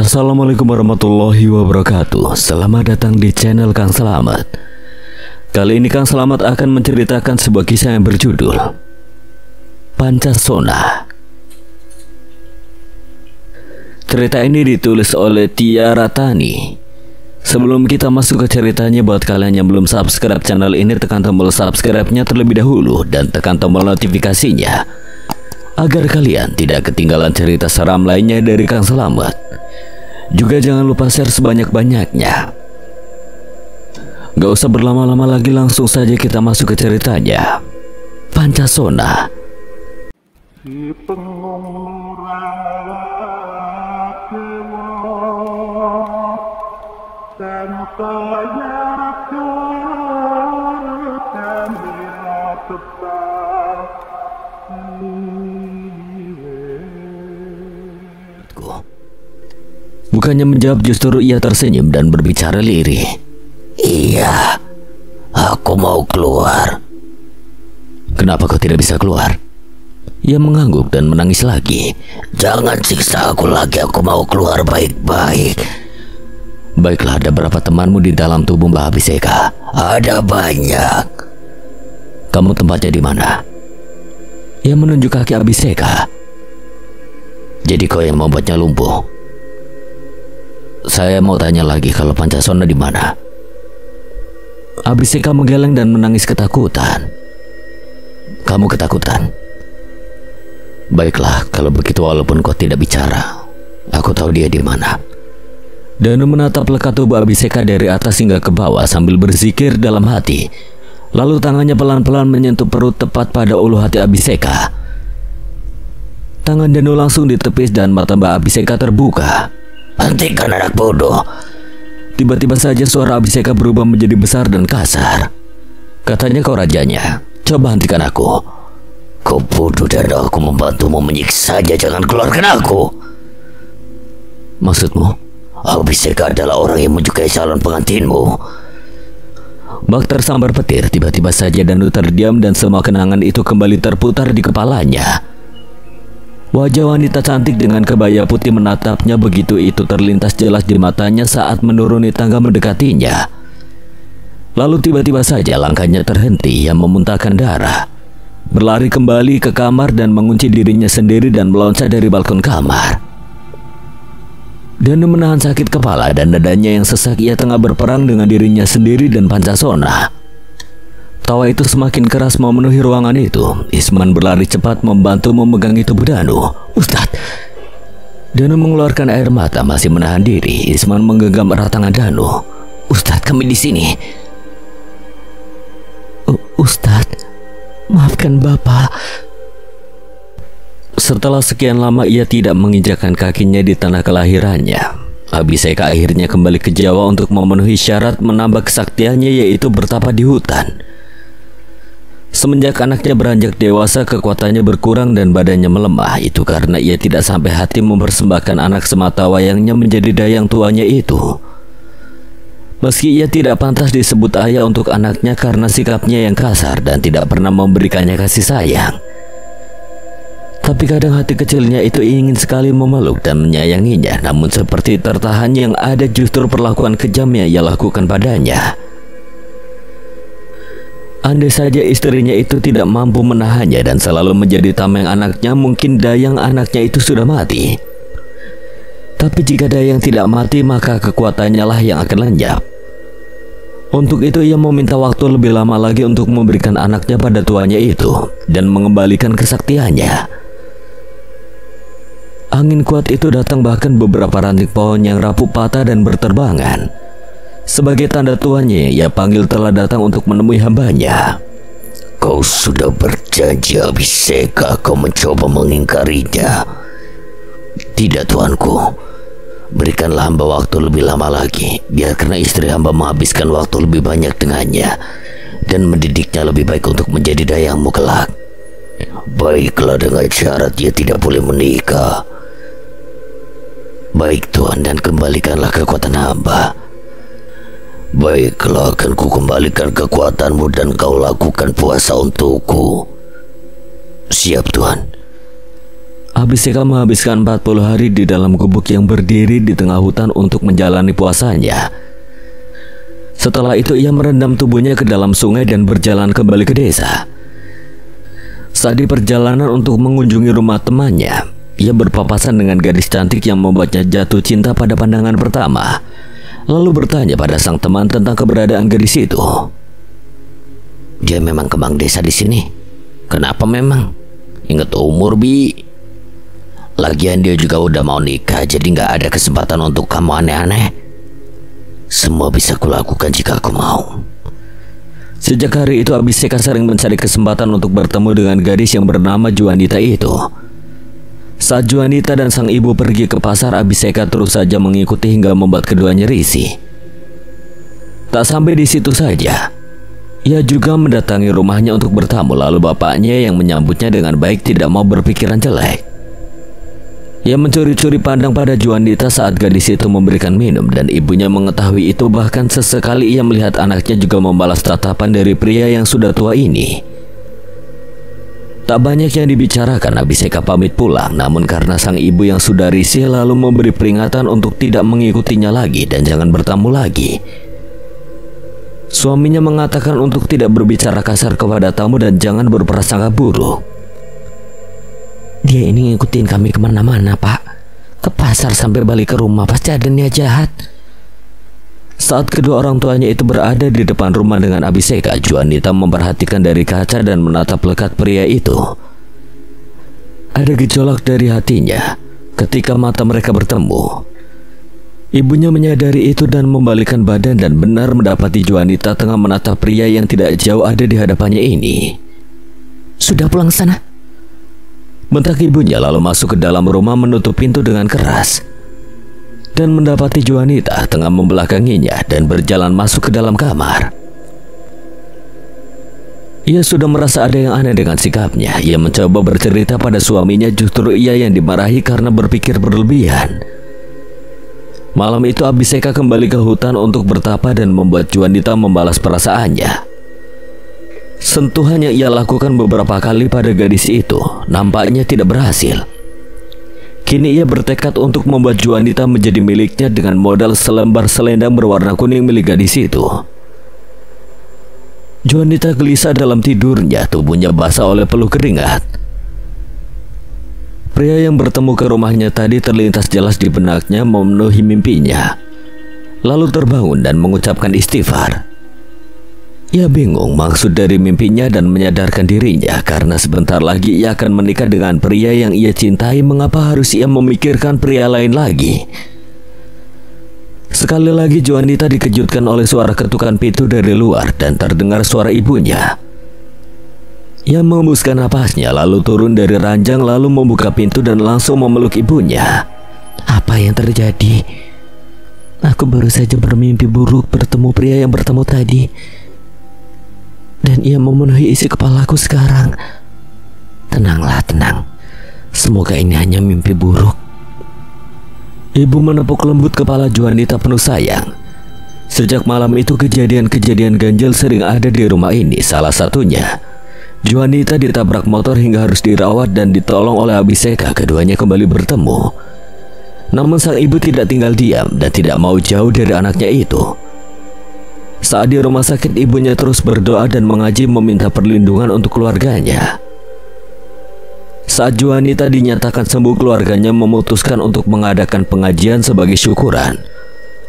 Assalamualaikum warahmatullahi wabarakatuh. Selamat datang di channel Kang Selamat. Kali ini Kang Selamat akan menceritakan sebuah kisah yang berjudul Pancasona. Cerita ini ditulis oleh Tia Ratani. Sebelum kita masuk ke ceritanya, buat kalian yang belum subscribe channel ini, tekan tombol subscribe-nya terlebih dahulu dan tekan tombol notifikasinya agar kalian tidak ketinggalan cerita seram lainnya dari Kang Selamat. Juga jangan lupa share sebanyak-banyaknya. Gak usah berlama-lama lagi, langsung saja kita masuk ke ceritanya. Pancasona. Si Bukannya menjawab, justru ia tersenyum dan berbicara lirih. Iya, aku mau keluar. Kenapa kau tidak bisa keluar? Ia mengangguk dan menangis lagi. Jangan siksa aku lagi, aku mau keluar baik-baik. Baiklah, ada berapa temanmu di dalam tubuh Mbak Abiseka? Ada banyak. Kamu tempatnya di mana? Ia menunjuk kaki Abiseka. Jadi kau yang membuatnya lumpuh? Saya mau tanya lagi, kalau Pancasona di mana? Abiseka menggeleng dan menangis ketakutan. Kamu ketakutan? Baiklah, kalau begitu walaupun kau tidak bicara, aku tahu dia di mana. Danu menatap lekat tubuh Abiseka dari atas hingga ke bawah sambil berzikir dalam hati. Lalu tangannya pelan-pelan menyentuh perut tepat pada ulu hati Abiseka. Tangan Danu langsung ditepis dan mata Mbak Abiseka terbuka. Hentikan anak bodoh. Tiba-tiba saja suara Abiseka berubah menjadi besar dan kasar. Katanya, kau rajanya, coba hentikan aku. Kau bodoh dan aku membantumu menyiksanya, jangan keluarkan aku. Maksudmu? Abiseka adalah orang yang menyukai calon pengantinmu. Bak tersambar petir. Tiba-tiba saja Danu terdiam dan semua kenangan itu kembali terputar di kepalanya. Wajah wanita cantik dengan kebaya putih menatapnya, begitu itu terlintas jelas di matanya saat menuruni tangga mendekatinya. Lalu tiba-tiba saja langkahnya terhenti, yang memuntahkan darah. Berlari kembali ke kamar dan mengunci dirinya sendiri dan meloncat dari balkon kamar. Danu menahan sakit kepala dan dadanya yang sesak. Ia tengah berperang dengan dirinya sendiri dan Pancasona. Tawa itu semakin keras memenuhi ruangan itu. Isman berlari cepat membantu memegang tubuh Danu. Ustadz! Danu mengeluarkan air mata, masih menahan diri. Isman menggenggam erat tangan Danu. Ustadz, kami di sini. Ustadz, maafkan Bapak. Setelah sekian lama ia tidak menginjakkan kakinya di tanah kelahirannya, Abiseka akhirnya kembali ke Jawa untuk memenuhi syarat menambah kesaktiannya, yaitu bertapa di hutan. Semenjak anaknya beranjak dewasa, kekuatannya berkurang dan badannya melemah. Itu karena ia tidak sampai hati mempersembahkan anak semata wayangnya menjadi dayang tuanya itu. Meski ia tidak pantas disebut ayah untuk anaknya karena sikapnya yang kasar dan tidak pernah memberikannya kasih sayang, tapi kadang hati kecilnya itu ingin sekali memeluk dan menyayanginya. Namun seperti tertahan yang ada justru perlakuan kejam yang ia lakukan padanya. Andai saja istrinya itu tidak mampu menahannya dan selalu menjadi tameng anaknya, mungkin dayang anaknya itu sudah mati. Tapi jika dayang tidak mati, maka kekuatannya lah yang akan lenyap. Untuk itu ia meminta waktu lebih lama lagi untuk memberikan anaknya pada tuanya itu dan mengembalikan kesaktiannya. Angin kuat itu datang, bahkan beberapa ranting pohon yang rapuh patah dan berterbangan. Sebagai tanda tuannya, ia panggil telah datang untuk menemui hambanya. Kau sudah berjanji Abiseka, kau mencoba mengingkarinya. Tidak tuanku, berikanlah hamba waktu lebih lama lagi. Biarkan istri hamba menghabiskan waktu lebih banyak dengannya dan mendidiknya lebih baik untuk menjadi dayangmu kelak. Baiklah, dengan syarat dia tidak boleh menikah. Baik tuan, dan kembalikanlah kekuatan hamba. Baiklah, akan ku kembalikan kekuatanmu dan kau lakukan puasa untukku. Siap tuan. Abhisheka menghabiskan 40 hari di dalam gubuk yang berdiri di tengah hutan untuk menjalani puasanya. Setelah itu ia merendam tubuhnya ke dalam sungai dan berjalan kembali ke desa. Saat di perjalanan untuk mengunjungi rumah temannya, ia berpapasan dengan gadis cantik yang membuatnya jatuh cinta pada pandangan pertama. Lalu bertanya pada sang teman tentang keberadaan gadis itu. Dia memang kembang desa di sini. Kenapa memang? Ingat umur, Bi. Lagian dia juga udah mau nikah, jadi nggak ada kesempatan untuk kamu aneh-aneh. Semua bisa kulakukan jika aku mau. Sejak hari itu Abhisheka sering mencari kesempatan untuk bertemu dengan gadis yang bernama Juanita itu. Saat Juanita dan sang ibu pergi ke pasar, Abhisheka terus saja mengikuti hingga membuat keduanya risih. Tak sampai di situ saja, ia juga mendatangi rumahnya untuk bertamu, lalu bapaknya yang menyambutnya dengan baik tidak mau berpikiran jelek. Ia mencuri-curi pandang pada Juanita saat gadis itu memberikan minum, dan ibunya mengetahui itu. Bahkan sesekali ia melihat anaknya juga membalas tatapan dari pria yang sudah tua ini. Tak banyak yang dibicarakan, Abhisheka pamit pulang. Namun karena sang ibu yang sudah risih lalu memberi peringatan untuk tidak mengikutinya lagi dan jangan bertamu lagi. Suaminya mengatakan untuk tidak berbicara kasar kepada tamu dan jangan berprasangka buruk. Dia ini ngikutin kami kemana-mana, Pak. Ke pasar sampai balik ke rumah, pasti ada niat jahat. Saat kedua orang tuanya itu berada di depan rumah dengan Abhisheka, Juanita memperhatikan dari kaca dan menatap lekat pria itu. Ada gejolak dari hatinya ketika mata mereka bertemu. Ibunya menyadari itu dan membalikkan badan dan benar mendapati Juanita tengah menatap pria yang tidak jauh ada di hadapannya ini. Sudah pulang sana? Bentak ibunya lalu masuk ke dalam rumah menutup pintu dengan keras. Dan mendapati Juanita tengah membelakanginya dan berjalan masuk ke dalam kamar. Ia sudah merasa ada yang aneh dengan sikapnya. Ia mencoba bercerita pada suaminya, justru ia yang dimarahi karena berpikir berlebihan. Malam itu Abhisheka kembali ke hutan untuk bertapa dan membuat Juanita membalas perasaannya. Sentuhan yang ia lakukan beberapa kali pada gadis itu nampaknya tidak berhasil. Kini ia bertekad untuk membuat Juanita menjadi miliknya dengan modal selembar selendang berwarna kuning milik gadis itu. Juanita gelisah dalam tidurnya, tubuhnya basah oleh peluh keringat. Pria yang bertemu ke rumahnya tadi terlintas jelas di benaknya memenuhi mimpinya. Lalu terbangun dan mengucapkan istighfar. Ia bingung maksud dari mimpinya dan menyadarkan dirinya karena sebentar lagi ia akan menikah dengan pria yang ia cintai. Mengapa harus ia memikirkan pria lain lagi? Sekali lagi Juanita dikejutkan oleh suara ketukan pintu dari luar dan terdengar suara ibunya. Ia mengembuskan napasnya lalu turun dari ranjang lalu membuka pintu dan langsung memeluk ibunya. Apa yang terjadi? Aku baru saja bermimpi buruk bertemu pria yang bertemu tadi. Dan ia memenuhi isi kepalaku sekarang. Tenanglah, tenang. Semoga ini hanya mimpi buruk. Ibu menepuk lembut kepala Juanita penuh sayang. Sejak malam itu kejadian-kejadian ganjil sering ada di rumah ini. Salah satunya, Juanita ditabrak motor hingga harus dirawat dan ditolong oleh Abhisheka. Keduanya kembali bertemu. Namun sang ibu tidak tinggal diam dan tidak mau jauh dari anaknya itu. Saat di rumah sakit, ibunya terus berdoa dan mengaji meminta perlindungan untuk keluarganya. Saat Juanita dinyatakan sembuh, keluarganya memutuskan untuk mengadakan pengajian sebagai syukuran,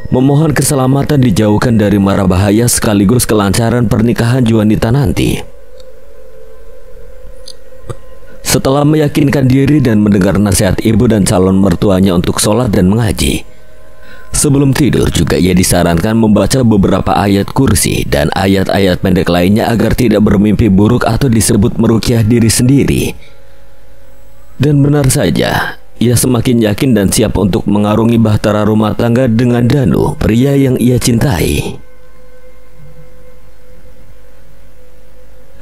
memohon keselamatan dijauhkan dari mara bahaya sekaligus kelancaran pernikahan Juanita nanti. Setelah meyakinkan diri dan mendengar nasihat ibu dan calon mertuanya untuk sholat dan mengaji, sebelum tidur juga ia disarankan membaca beberapa ayat kursi dan ayat-ayat pendek lainnya agar tidak bermimpi buruk atau disebut meruqyah diri sendiri. Dan benar saja, ia semakin yakin dan siap untuk mengarungi bahtera rumah tangga dengan Danu, pria yang ia cintai.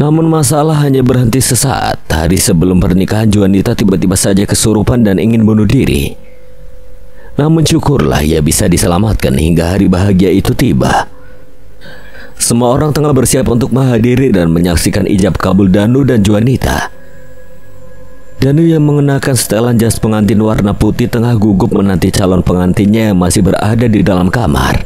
Namun masalah hanya berhenti sesaat. Hari sebelum pernikahan, Juanita tiba-tiba saja kesurupan dan ingin bunuh diri. Namun syukurlah ia bisa diselamatkan hingga hari bahagia itu tiba. Semua orang tengah bersiap untuk menghadiri dan menyaksikan ijab kabul Danu dan Juanita. Danu yang mengenakan setelan jas pengantin warna putih tengah gugup menanti calon pengantinnya yang masih berada di dalam kamar.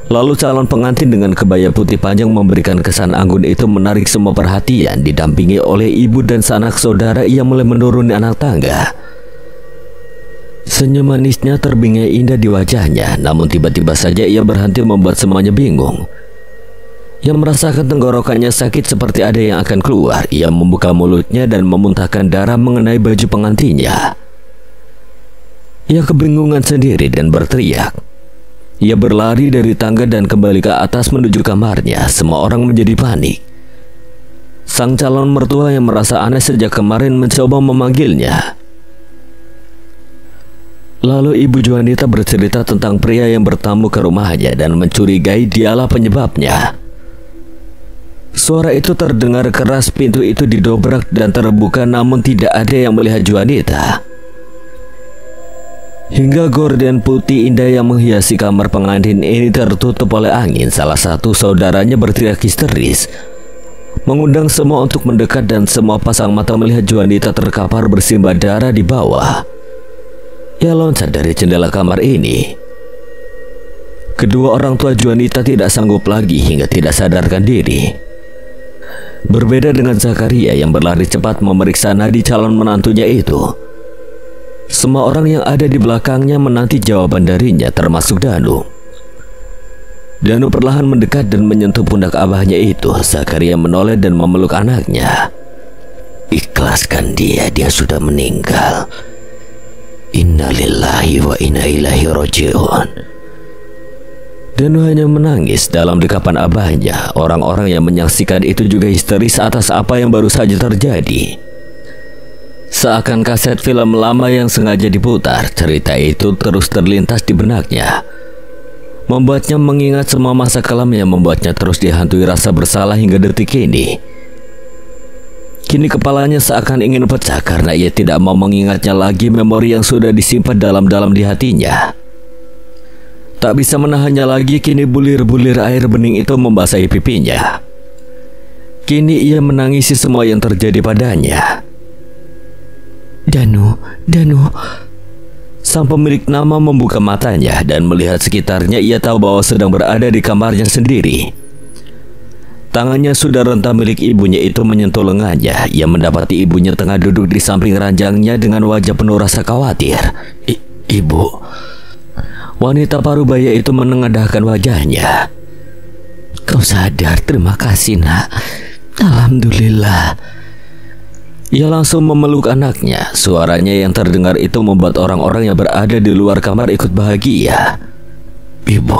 Lalu calon pengantin dengan kebaya putih panjang memberikan kesan anggun itu menarik semua perhatian, didampingi oleh ibu dan sanak saudara yang mulai menuruni anak tangga. Senyum manisnya terbingkai indah di wajahnya, namun tiba-tiba saja ia berhenti membuat semuanya bingung. Ia merasakan tenggorokannya sakit seperti ada yang akan keluar. Ia membuka mulutnya dan memuntahkan darah mengenai baju pengantinnya. Ia kebingungan sendiri dan berteriak. Ia berlari dari tangga dan kembali ke atas menuju kamarnya. Semua orang menjadi panik. Sang calon mertua yang merasa aneh sejak kemarin mencoba memanggilnya. Lalu Ibu Juanita bercerita tentang pria yang bertamu ke rumahnya dan mencurigai dialah penyebabnya. Suara itu terdengar keras, pintu itu didobrak dan terbuka, namun tidak ada yang melihat Juanita. Hingga gorden putih indah yang menghiasi kamar pengantin ini tertutup oleh angin, salah satu saudaranya berteriak histeris, mengundang semua untuk mendekat dan semua pasang mata melihat Juanita terkapar bersimbah darah di bawah. Ia loncat dari jendela kamar ini. Kedua orang tua Juanita tidak sanggup lagi hingga tidak sadarkan diri. Berbeda dengan Zakaria yang berlari cepat memeriksa nadi calon menantunya itu. Semua orang yang ada di belakangnya menanti jawaban darinya, termasuk Danu. Danu perlahan mendekat dan menyentuh pundak abahnya itu. Zakaria menoleh dan memeluk anaknya. Ikhlaskan dia sudah meninggal. Innalillahi wa inna ilaihi raji'un. Danu hanya menangis dalam dekapan abahnya. Orang-orang yang menyaksikan itu juga histeris atas apa yang baru saja terjadi. Seakan kaset film lama yang sengaja diputar, cerita itu terus terlintas di benaknya, membuatnya mengingat semua masa kelam yang membuatnya terus dihantui rasa bersalah hingga detik ini. Kini kepalanya seakan ingin pecah karena ia tidak mau mengingatnya lagi memori yang sudah disimpan dalam-dalam di hatinya. Tak bisa menahannya lagi, kini bulir-bulir air bening itu membasahi pipinya. Kini ia menangisi semua yang terjadi padanya. Danu. Sang pemilik nama membuka matanya dan melihat sekitarnya. Ia tahu bahwa sedang berada di kamarnya sendiri. Tangannya sudah rentah milik ibunya itu menyentuh lengannya. Ia mendapati ibunya tengah duduk di samping ranjangnya dengan wajah penuh rasa khawatir. Ibu. Wanita parubaya itu menengadahkan wajahnya. Kau sadar, terima kasih nak. Alhamdulillah. Ia langsung memeluk anaknya. Suaranya yang terdengar itu membuat orang-orang yang berada di luar kamar ikut bahagia. Ibu.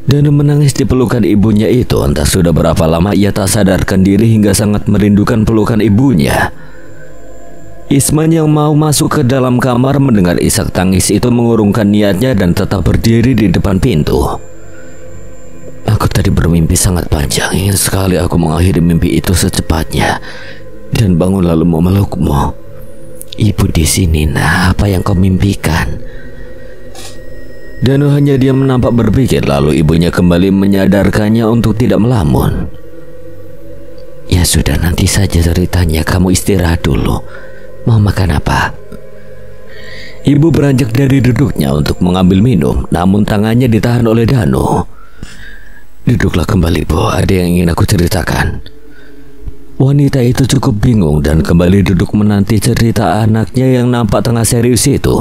Danu menangis di pelukan ibunya itu. Entah sudah berapa lama ia tak sadarkan diri hingga sangat merindukan pelukan ibunya. Isman yang mau masuk ke dalam kamar mendengar isak tangis itu mengurungkan niatnya dan tetap berdiri di depan pintu. Aku tadi bermimpi sangat panjang. Ingin sekali aku mengakhiri mimpi itu secepatnya dan bangun lalu memelukmu. Ibu di sini, nah, apa yang kau mimpikan? Danu hanya diam nampak berpikir, lalu ibunya kembali menyadarkannya untuk tidak melamun. Ya sudah, nanti saja ceritanya, kamu istirahat dulu. Mau makan apa? Ibu beranjak dari duduknya untuk mengambil minum, namun tangannya ditahan oleh Danu. Duduklah kembali, Bu. Ada yang ingin aku ceritakan. Wanita itu cukup bingung dan kembali duduk menanti cerita anaknya yang nampak tengah serius itu.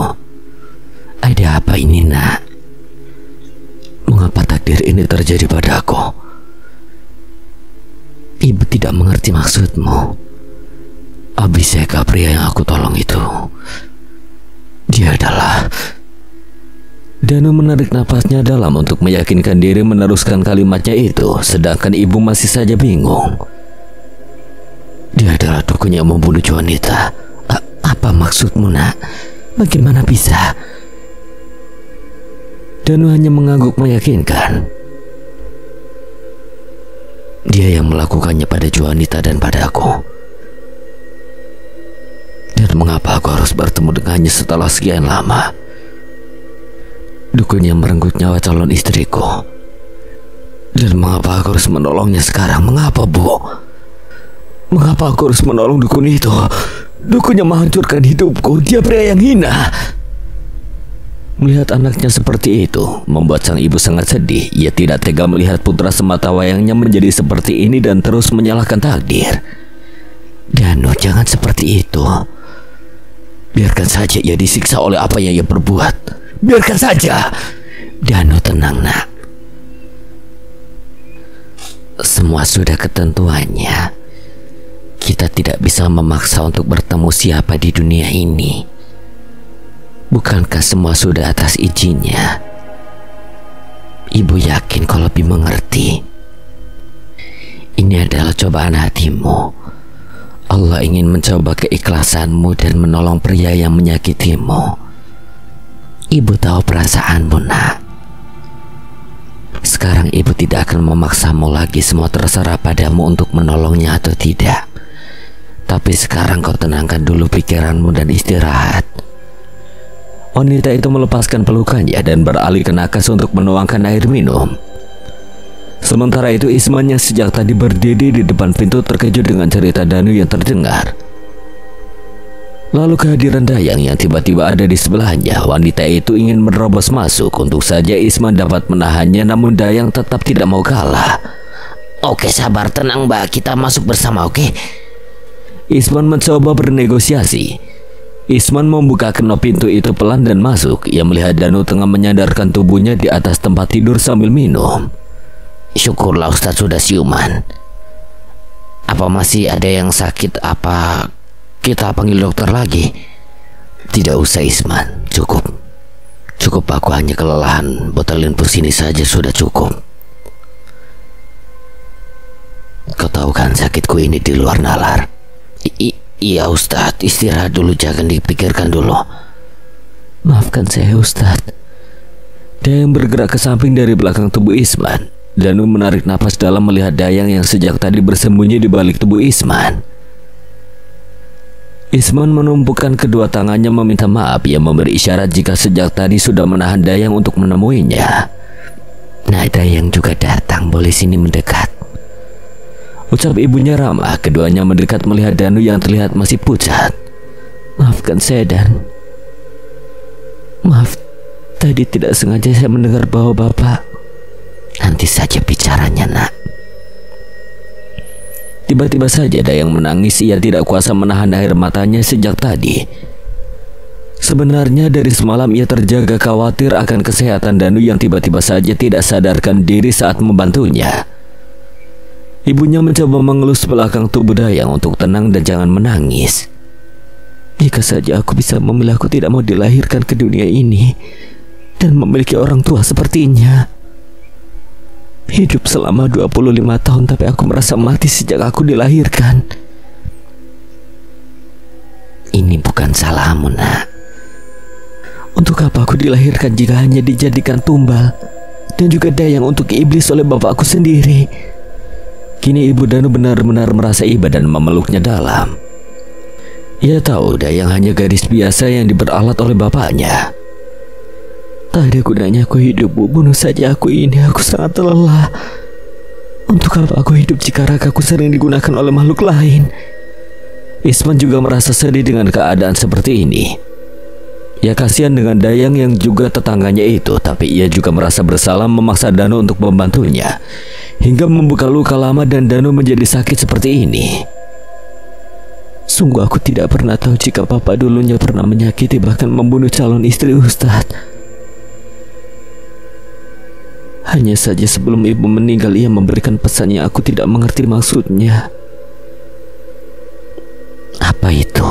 Ada apa ini, nak? Mengapa takdir ini terjadi padaku? Ibu tidak mengerti maksudmu. Abiseka, pria yang aku tolong itu, dia adalah... Danu menarik napasnya dalam untuk meyakinkan diri meneruskan kalimatnya itu, sedangkan ibu masih saja bingung. Dia adalah dukun yang membunuh Juanita. Apa maksudmu, nak? Bagaimana bisa? Danu hanya mengangguk meyakinkan. Dia yang melakukannya pada Juanita dan padaku. Dan mengapa aku harus bertemu dengannya setelah sekian lama? Dukun yang merenggut nyawa calon istriku. Dan mengapa aku harus menolongnya sekarang? Mengapa, Bu? Mengapa aku harus menolong dukun itu? Dukun yang menghancurkan hidupku. Dia pria yang hina. Melihat anaknya seperti itu membuat sang ibu sangat sedih. Ia tidak tega melihat putra semata wayangnya menjadi seperti ini dan terus menyalahkan takdir. Danu, jangan seperti itu. Biarkan saja ia disiksa oleh apa yang ia perbuat. Biarkan saja. Danu, tenang nak. Semua sudah ketentuannya. Kita tidak bisa memaksa untuk bertemu siapa di dunia ini. Bukankah semua sudah atas izinnya? Ibu yakin kau lebih mengerti. Ini adalah cobaan hatimu. Allah ingin mencoba keikhlasanmu dan menolong pria yang menyakitimu. Ibu tahu perasaanmu, nak. Sekarang ibu tidak akan memaksamu lagi. Semua terserah padamu untuk menolongnya atau tidak. Tapi sekarang kau tenangkan dulu pikiranmu dan istirahat. Wanita itu melepaskan pelukannya dan beralih ke nakas untuk menuangkan air minum. Sementara itu Isman yang sejak tadi berdiri di depan pintu terkejut dengan cerita Danu yang terdengar. Lalu kehadiran Dayang yang tiba-tiba ada di sebelahnya. Wanita itu ingin menerobos masuk. Untuk saja Isman dapat menahannya, namun Dayang tetap tidak mau kalah. Oke, sabar, tenang mbak, kita masuk bersama, oke? Isman mencoba bernegosiasi. Isman membuka kenop pintu itu pelan dan masuk. Ia melihat Danu tengah menyandarkan tubuhnya di atas tempat tidur sambil minum. Syukurlah Ustadz sudah siuman. Apa masih ada yang sakit? Apa kita panggil dokter lagi? Tidak usah Isman, cukup. Cukup, aku hanya kelelahan. Botolin pus ini saja sudah cukup. Kau tahu kan sakitku ini di luar nalar. Iya Ustadz, istirahat dulu, jangan dipikirkan dulu. Maafkan saya Ustadz. Dayang bergerak ke samping dari belakang tubuh Isman. Danu menarik napas dalam melihat Dayang yang sejak tadi bersembunyi di balik tubuh Isman. Isman menumpukan kedua tangannya meminta maaf. Ia memberi isyarat jika sejak tadi sudah menahan Dayang untuk menemuinya. Nah, Dayang juga datang, boleh sini mendekat. Ucap ibunya ramah. Keduanya mendekat melihat Danu yang terlihat masih pucat. Maafkan saya, Dan. Maaf, tadi tidak sengaja saya mendengar bahwa Bapak. Nanti saja bicaranya, nak. Tiba-tiba saja Dayang menangis. Ia tidak kuasa menahan air matanya sejak tadi. Sebenarnya dari semalam ia terjaga khawatir akan kesehatan Danu yang tiba-tiba saja tidak sadarkan diri saat membantunya. Ibunya mencoba mengelus belakang tubuh Dayang untuk tenang dan jangan menangis. Jika saja aku bisa memilih, aku tidak mau dilahirkan ke dunia ini dan memiliki orang tua sepertinya. Hidup selama 25 tahun tapi aku merasa mati sejak aku dilahirkan. Ini bukan salahmu, nak. Untuk apa aku dilahirkan jika hanya dijadikan tumbal dan juga Dayang untuk iblis oleh bapakku sendiri? Kini ibu Danu benar-benar merasa iba dan memeluknya dalam. Ia tahu Dayang hanya gadis biasa yang diperalat oleh bapaknya. Tak ada gunanya aku hidup, Bu. Bunuh saja aku ini. Aku sangat lelah. Untuk apa aku hidup jika ragaku sering digunakan oleh makhluk lain? Isman juga merasa sedih dengan keadaan seperti ini. Ia kasihan dengan Dayang yang juga tetangganya itu, tapi ia juga merasa bersalah memaksa Danu untuk membantunya, hingga membuka luka lama dan Danu menjadi sakit seperti ini. Sungguh aku tidak pernah tahu jika Papa dulunya pernah menyakiti bahkan membunuh calon istri Ustadz. Hanya saja sebelum ibu meninggal ia memberikan pesan yang aku tidak mengerti maksudnya. Apa itu?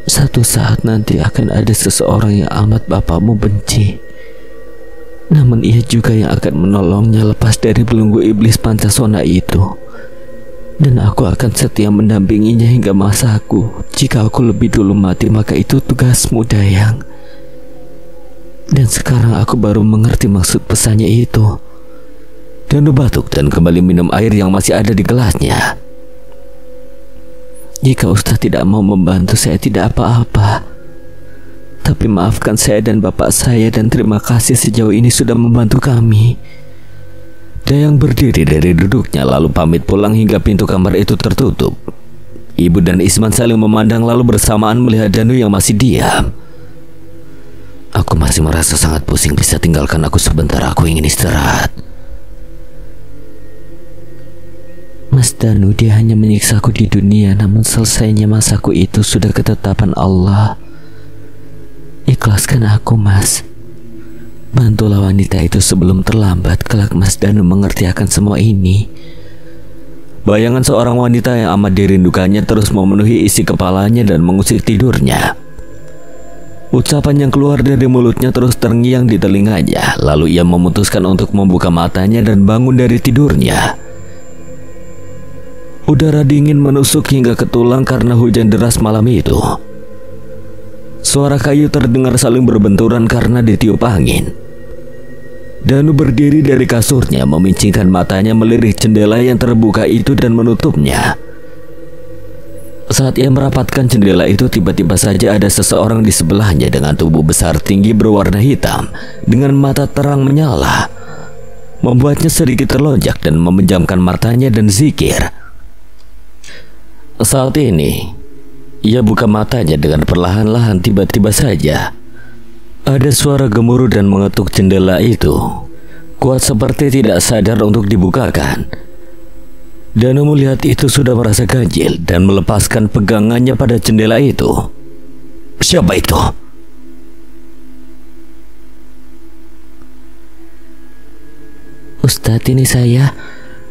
Satu saat nanti akan ada seseorang yang amat bapakmu benci. Namun ia juga yang akan menolongnya lepas dari belenggu iblis Pancasona itu. Dan aku akan setia mendampinginya hingga masaku. Jika aku lebih dulu mati maka itu tugasmu, Dayang. Dan sekarang aku baru mengerti maksud pesannya itu. Danu batuk dan kembali minum air yang masih ada di gelasnya. Jika Ustaz tidak mau membantu saya tidak apa-apa. Tapi maafkan saya dan bapak saya dan terima kasih sejauh ini sudah membantu kami. Dayang berdiri dari duduknya lalu pamit pulang hingga pintu kamar itu tertutup. Ibu dan Isman saling memandang lalu bersamaan melihat Danu yang masih diam. Aku masih merasa sangat pusing, bisa tinggalkan aku sebentar, aku ingin istirahat. Mas Danu, dia hanya menyiksaku di dunia, namun selesainya masaku itu sudah ketetapan Allah. Ikhlaskan aku, Mas. Bantulah wanita itu sebelum terlambat, kelak Mas Danu mengerti akan semua ini. Bayangan seorang wanita yang amat dirindukannya terus memenuhi isi kepalanya dan mengusik tidurnya. Ucapan yang keluar dari mulutnya terus terngiang di telinganya. Lalu ia memutuskan untuk membuka matanya dan bangun dari tidurnya. Udara dingin menusuk hingga ke tulang karena hujan deras malam itu. Suara kayu terdengar saling berbenturan karena ditiup angin. Danu berdiri dari kasurnya, memincingkan matanya melirik jendela yang terbuka itu dan menutupnya. Saat ia merapatkan jendela itu, tiba-tiba saja ada seseorang di sebelahnya dengan tubuh besar tinggi berwarna hitam dengan mata terang menyala, membuatnya sedikit terlonjak dan memejamkan matanya dan zikir. Saat ini ia buka matanya dengan perlahan-lahan. Tiba-tiba saja ada suara gemuruh dan mengetuk jendela itu, kuat seperti tidak sadar untuk dibukakan. Danu melihat itu sudah merasa ganjil dan melepaskan pegangannya pada jendela itu. Siapa itu? Ustadz, ini saya.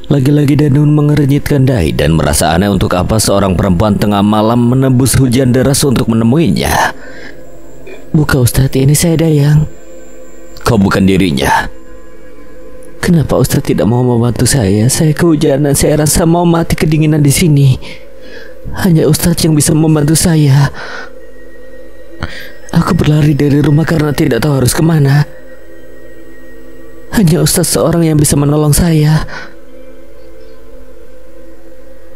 Lagi-lagi Danun mengernyitkan dahi dan merasa aneh untuk apa seorang perempuan tengah malam menembus hujan deras untuk menemuinya. Buka Ustadz, ini saya Dayang. Kau bukan dirinya. Kenapa Ustadz tidak mau membantu saya? Saya kehujanan, saya rasa mau mati kedinginan di sini. Hanya Ustadz yang bisa membantu saya. Aku berlari dari rumah karena tidak tahu harus kemana. Hanya Ustadz seorang yang bisa menolong saya.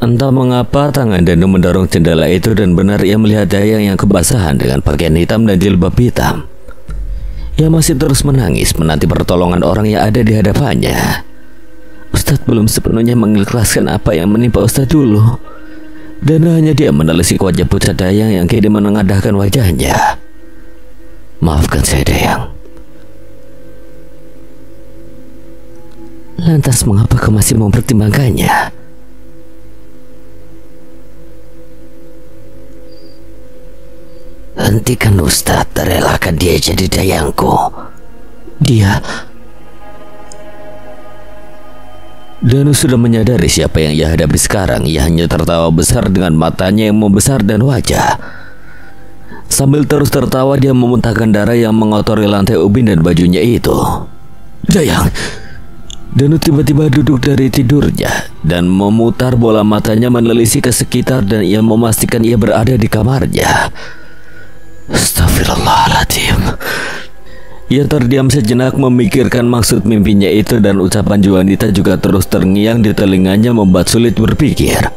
Entah mengapa tangan Danu mendorong jendela itu dan benar ia melihat Dayang yang kebasahan dengan pakaian hitam dan jilbab hitam. Ia masih terus menangis menanti pertolongan orang yang ada di hadapannya. Ustadz belum sepenuhnya mengikhlaskan apa yang menimpa Ustadz dulu. Dan hanya dia menelisik wajah pucat Dayang yang kini menengadahkan wajahnya. Maafkan saya Dayang. Lantas mengapa kau masih mempertimbangkannya? Hentikan Ustadz, relakan dia jadi dayangku. Danu sudah menyadari siapa yang ia hadapi sekarang. Ia hanya tertawa besar dengan matanya yang membesar dan wajah. Sambil terus tertawa dia memuntahkan darah yang mengotori lantai ubin dan bajunya itu. Dayang! Danu tiba-tiba duduk dari tidurnya dan memutar bola matanya menelisik ke sekitar dan ia memastikan ia berada di kamarnya. Astagfirullahaladzim. Ia terdiam sejenak memikirkan maksud mimpinya itu dan ucapan wanita juga terus terngiang di telinganya membuat sulit berpikir.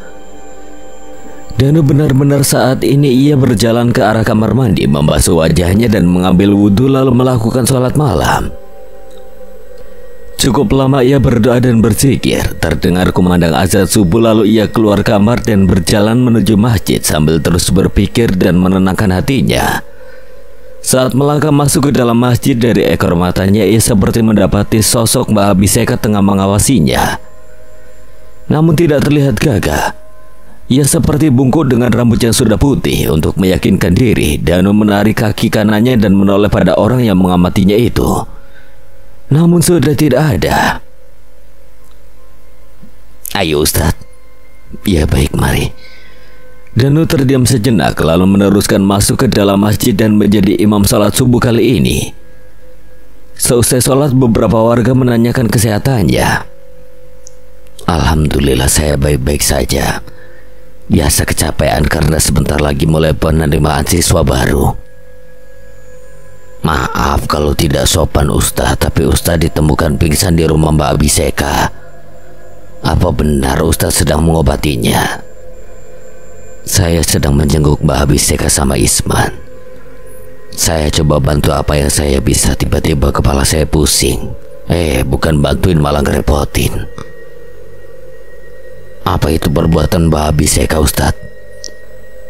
Danu benar-benar saat ini ia berjalan ke arah kamar mandi, membasuh wajahnya dan mengambil wudhu lalu melakukan sholat malam. Cukup lama ia berdoa dan berzikir. Terdengar kumandang azan subuh lalu ia keluar kamar dan berjalan menuju masjid sambil terus berpikir dan menenangkan hatinya. Saat melangkah masuk ke dalam masjid, dari ekor matanya ia seperti mendapati sosok Mbak Abiseka tengah mengawasinya. Namun tidak terlihat gagah. Ia seperti bungkuk dengan rambut yang sudah putih. Untuk meyakinkan diri, Danu menarik kaki kanannya dan menoleh pada orang yang mengamatinya itu. Namun sudah tidak ada. Ayo Ustadz. Ya baik, mari. Danu terdiam sejenak lalu meneruskan masuk ke dalam masjid dan menjadi imam salat subuh kali ini. Seusai sholat beberapa warga menanyakan kesehatannya. Alhamdulillah saya baik-baik saja. Biasa kecapean karena sebentar lagi mulai penerimaan siswa baru. Maaf kalau tidak sopan Ustadz, tapi Ustadz ditemukan pingsan di rumah Mbak Abiseka. Apa benar Ustadz sedang mengobatinya? Saya sedang menjenguk Mbak Abiseka sama Isman. Saya coba bantu apa yang saya bisa, tiba-tiba kepala saya pusing. Bukan bantuin malah ngerepotin. Apa itu perbuatan babi Seka, Ustadz?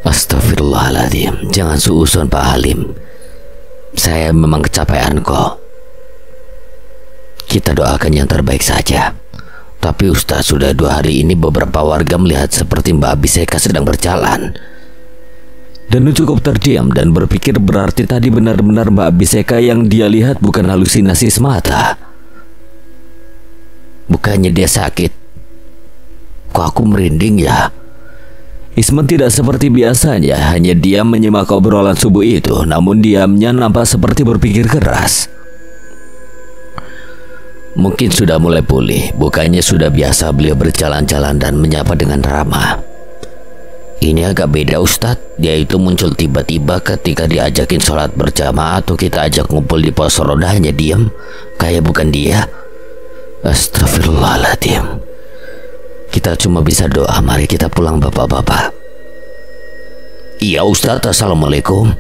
Astagfirullahaladzim, jangan suuzon Pak Halim. Saya memang kecapean kok. Kita doakan yang terbaik saja. Tapi Ustadz, sudah 2 hari ini beberapa warga melihat seperti Mbak Abiseka sedang berjalan. Danu cukup terdiam dan berpikir berarti tadi benar-benar Mbak Abiseka yang dia lihat bukan halusinasi semata. Bukannya dia sakit? Kok aku merinding ya? Isman tidak seperti biasanya, hanya diam menyimak obrolan subuh itu, namun diamnya nampak seperti berpikir keras. Mungkin sudah mulai pulih, bukannya sudah biasa beliau berjalan-jalan dan menyapa dengan ramah. Ini agak beda Ustadz, dia itu muncul tiba-tiba ketika diajakin sholat berjamaah atau kita ajak ngumpul di pos rodanya diam, kayak bukan dia. Astagfirullahaladzim. Kita cuma bisa doa, mari kita pulang bapak-bapak. Iya Ustadz, Assalamualaikum.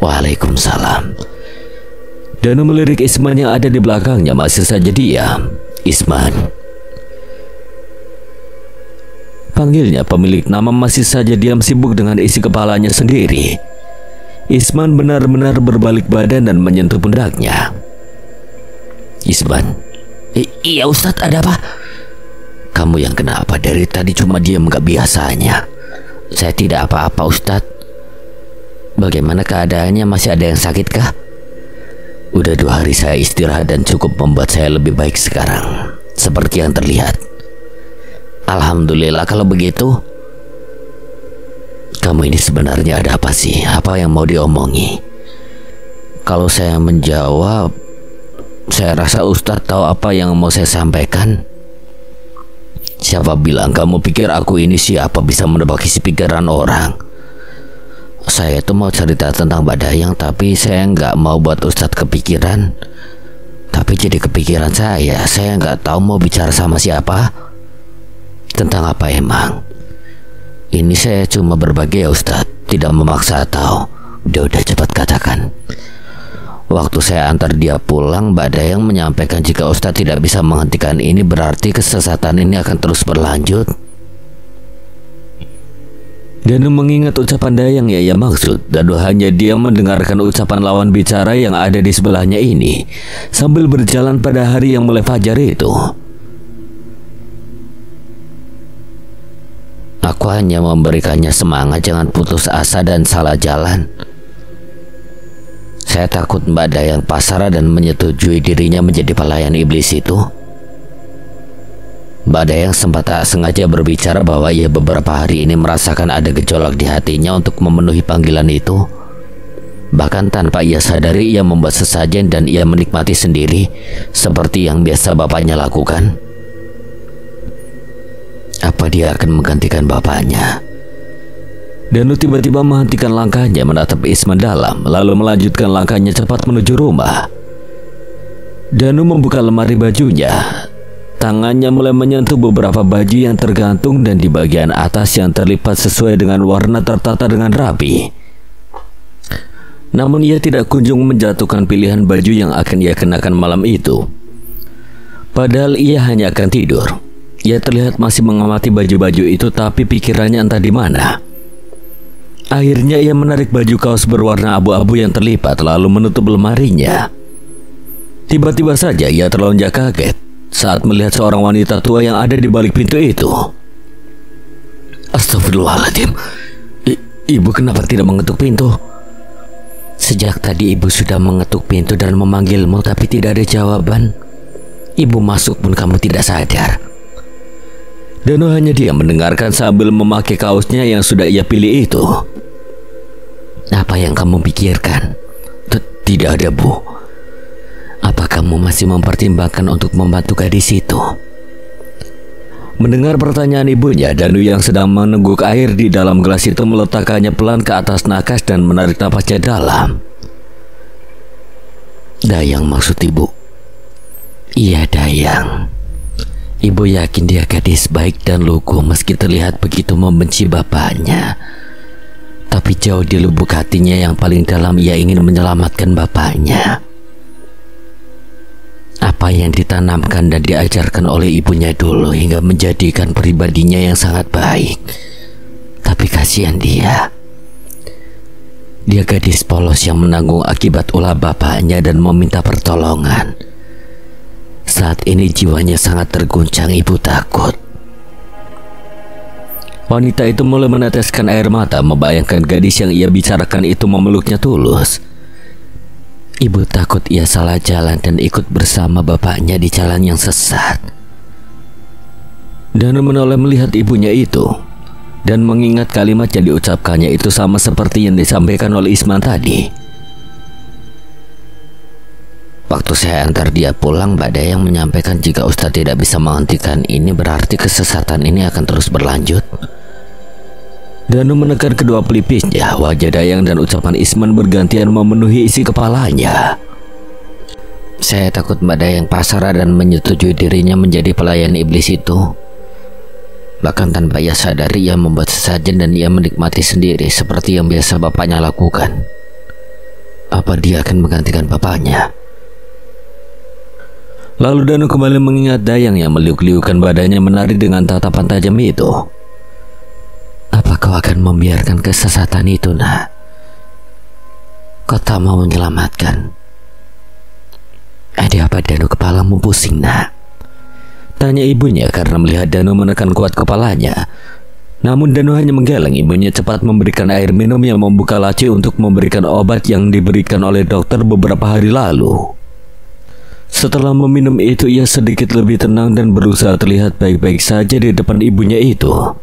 Waalaikumsalam. Danu melirik Isman yang ada di belakangnya masih saja diam. Isman. Panggilnya pemilik nama masih saja diam sibuk dengan isi kepalanya sendiri. Isman benar-benar berbalik badan dan menyentuh pundaknya. Isman. Iya Ustadz, ada apa? Kamu yang kenapa? Dari tadi cuma diam gak biasanya. Saya tidak apa-apa Ustadz. Bagaimana keadaannya? Masih ada yang sakit kah? Udah 2 hari saya istirahat dan cukup membuat saya lebih baik sekarang. Seperti yang terlihat. Alhamdulillah kalau begitu. Kamu ini sebenarnya ada apa sih? Apa yang mau diomongi? Kalau saya menjawab, saya rasa Ustadz tahu apa yang mau saya sampaikan. Siapa bilang kamu pikir aku ini siapa bisa menebak isi pikiran orang? Saya tuh mau cerita tentang Mbak Dayang, tapi saya nggak mau buat Ustadz kepikiran. Tapi jadi kepikiran saya nggak tahu mau bicara sama siapa. Tentang apa emang? Ini saya cuma berbagi ya Ustadz, tidak memaksa tahu. Udah cepat katakan. Waktu saya antar dia pulang, Mbak Dayang menyampaikan jika Ustadz tidak bisa menghentikan ini, berarti kesesatan ini akan terus berlanjut. Danu mengingat ucapan Dayang yang ia maksud. Danu hanya diam mendengarkan ucapan lawan bicara yang ada di sebelahnya ini sambil berjalan pada hari yang mulai fajar itu. Aku hanya memberikannya semangat jangan putus asa dan salah jalan. Saya takut Mbak Dayang pasrah dan menyetujui dirinya menjadi pelayan iblis itu. Mbak Dayang sempat tak sengaja berbicara bahwa ia beberapa hari ini merasakan ada gejolak di hatinya untuk memenuhi panggilan itu. Bahkan tanpa ia sadari ia membuat sesajen dan ia menikmati sendiri seperti yang biasa bapaknya lakukan. Apa dia akan menggantikan bapaknya? Danu tiba-tiba menghentikan langkahnya menatap Isman dalam, lalu melanjutkan langkahnya cepat menuju rumah. Danu membuka lemari bajunya. Tangannya mulai menyentuh beberapa baju yang tergantung dan di bagian atas yang terlipat sesuai dengan warna tertata dengan rapi. Namun ia tidak kunjung menjatuhkan pilihan baju yang akan ia kenakan malam itu. Padahal ia hanya akan tidur. Ia terlihat masih mengamati baju-baju itu, tapi pikirannya entah di mana. Akhirnya ia menarik baju kaos berwarna abu-abu yang terlipat lalu menutup lemarinya. Tiba-tiba saja ia terlonjak kaget saat melihat seorang wanita tua yang ada di balik pintu itu. Astagfirullahaladzim. Ibu kenapa tidak mengetuk pintu? Sejak tadi ibu sudah mengetuk pintu dan memanggilmu tapi tidak ada jawaban. Ibu masuk pun kamu tidak sadar. Danu hanya diam mendengarkan sambil memakai kaosnya yang sudah ia pilih itu. Apa yang kamu pikirkan? Tidak ada Bu. Apa kamu masih mempertimbangkan untuk membantu gadis itu? Mendengar pertanyaan ibunya, Danu yang sedang meneguk air di dalam gelas itu meletakkannya pelan ke atas nakas dan menarik napasnya dalam. Dayang maksud ibu? Iya Dayang. Ibu yakin dia gadis baik dan lugu meski terlihat begitu membenci bapaknya. Tapi jauh di lubuk hatinya yang paling dalam ia ingin menyelamatkan bapaknya. Apa apa yang ditanamkan dan diajarkan oleh ibunya dulu hingga menjadikan pribadinya yang sangat baik. Tapi kasihan dia. Dia gadis polos yang menanggung akibat ulah bapaknya dan meminta pertolongan. Saat ini jiwanya sangat terguncang, ibu takut. Wanita itu mulai meneteskan air mata membayangkan gadis yang ia bicarakan itu memeluknya tulus. Ibu takut ia salah jalan dan ikut bersama bapaknya di jalan yang sesat. Danu menoleh melihat ibunya itu dan mengingat kalimat yang diucapkannya itu sama seperti yang disampaikan oleh Isman tadi. Waktu saya antar dia pulang, Badai yang menyampaikan jika Ustadz tidak bisa menghentikan ini, berarti kesesatan ini akan terus berlanjut. Danu menekan kedua pelipisnya. Wajah Dayang dan ucapan Isman bergantian memenuhi isi kepalanya. Saya takut Badai yang pasrah dan menyetujui dirinya menjadi pelayan iblis itu. Bahkan tanpa ia sadari, ia membuat sesajen dan ia menikmati sendiri seperti yang biasa bapaknya lakukan. Apa dia akan menggantikan bapaknya? Lalu Danu kembali mengingat Dayang yang meliuk-liukan badannya menari dengan tatapan tajam itu. Apa kau akan membiarkan kesesatan itu, nak? Kau tak mau menyelamatkan. Ada apa Danu, kepalamu pusing, nak? Tanya ibunya karena melihat Danu menekan kuat kepalanya. Namun Danu hanya menggeleng. Ibunya cepat memberikan air minum yang membuka laci untuk memberikan obat yang diberikan oleh dokter beberapa hari lalu. Setelah meminum itu, ia sedikit lebih tenang dan berusaha terlihat baik-baik saja di depan ibunya itu.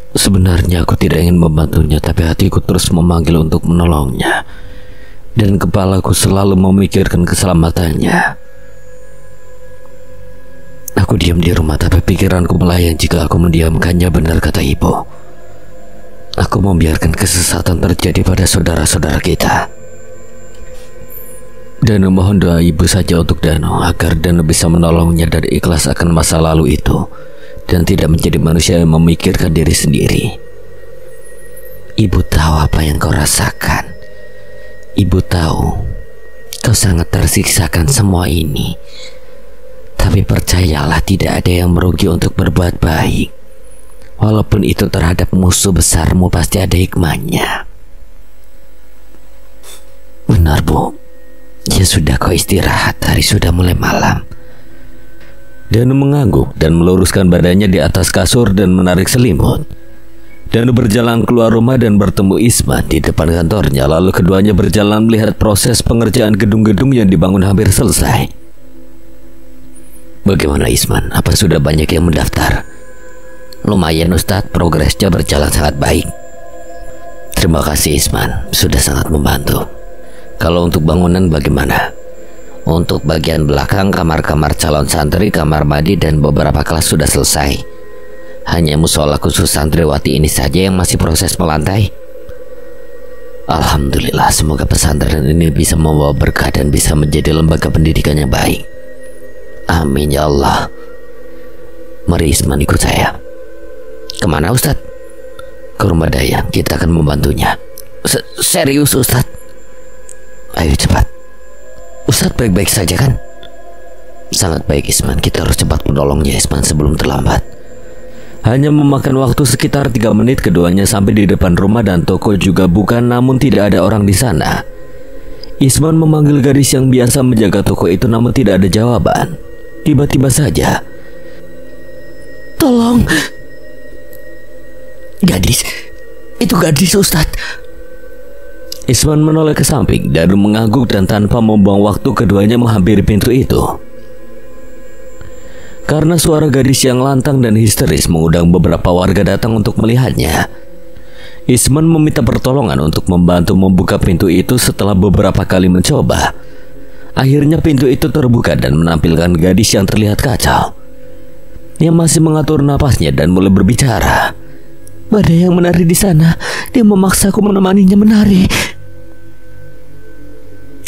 Sebenarnya aku tidak ingin membantunya, tapi hatiku terus memanggil untuk menolongnya. Dan kepalaku selalu memikirkan keselamatannya. Aku diam di rumah, tapi pikiranku melayang jika aku mendiamkannya, benar kata ibu. Aku membiarkan kesesatan terjadi pada saudara-saudara kita. Danu mohon doa ibu saja untuk Danu, agar Danu bisa menolongnya dari ikhlas akan masa lalu itu dan tidak menjadi manusia yang memikirkan diri sendiri. Ibu tahu apa yang kau rasakan. Ibu tahu kau sangat tersiksakan semua ini. Tapi percayalah, tidak ada yang merugi untuk berbuat baik. Walaupun itu terhadap musuh besarmu, pasti ada hikmahnya. Benar, Bu. Ya sudah, kau istirahat, hari sudah mulai malam. Danu mengangguk dan meluruskan badannya di atas kasur dan menarik selimut. Danu berjalan keluar rumah dan bertemu Isman di depan kantornya. Lalu keduanya berjalan melihat proses pengerjaan gedung-gedung yang dibangun hampir selesai. Bagaimana Isman? Apa sudah banyak yang mendaftar? Lumayan Ustadz, progresnya berjalan sangat baik. Terima kasih Isman, sudah sangat membantu. Kalau untuk bangunan bagaimana? Untuk bagian belakang, kamar-kamar calon santri, kamar mandi, dan beberapa kelas sudah selesai. Hanya musola khusus santriwati ini saja yang masih proses melantai. Alhamdulillah, semoga pesantren ini bisa membawa berkah dan bisa menjadi lembaga pendidikan yang baik. Amin ya Allah. Mari Isman ikut saya. Kemana Ustadz? Ke rumah Dayang, kita akan membantunya. Serius Ustadz? Ayo cepat. Ustadz baik-baik saja kan? Sangat baik Isman, kita harus cepat menolongnya Isman sebelum terlambat. Hanya memakan waktu sekitar 3 menit, keduanya sampai di depan rumah dan toko juga buka, namun tidak ada orang di sana. Isman memanggil gadis yang biasa menjaga toko itu, namun tidak ada jawaban. Tiba-tiba saja, tolong. Gadis, itu gadis Ustadz. Isman menoleh ke samping dan mengangguk, dan tanpa membuang waktu keduanya menghampiri pintu itu. Karena suara gadis yang lantang dan histeris mengundang beberapa warga datang untuk melihatnya, Isman meminta pertolongan untuk membantu membuka pintu itu. Setelah beberapa kali mencoba, akhirnya pintu itu terbuka dan menampilkan gadis yang terlihat kacau. Dia masih mengatur napasnya dan mulai berbicara. Badai yang menari di sana, dia memaksaku menemaninya menari.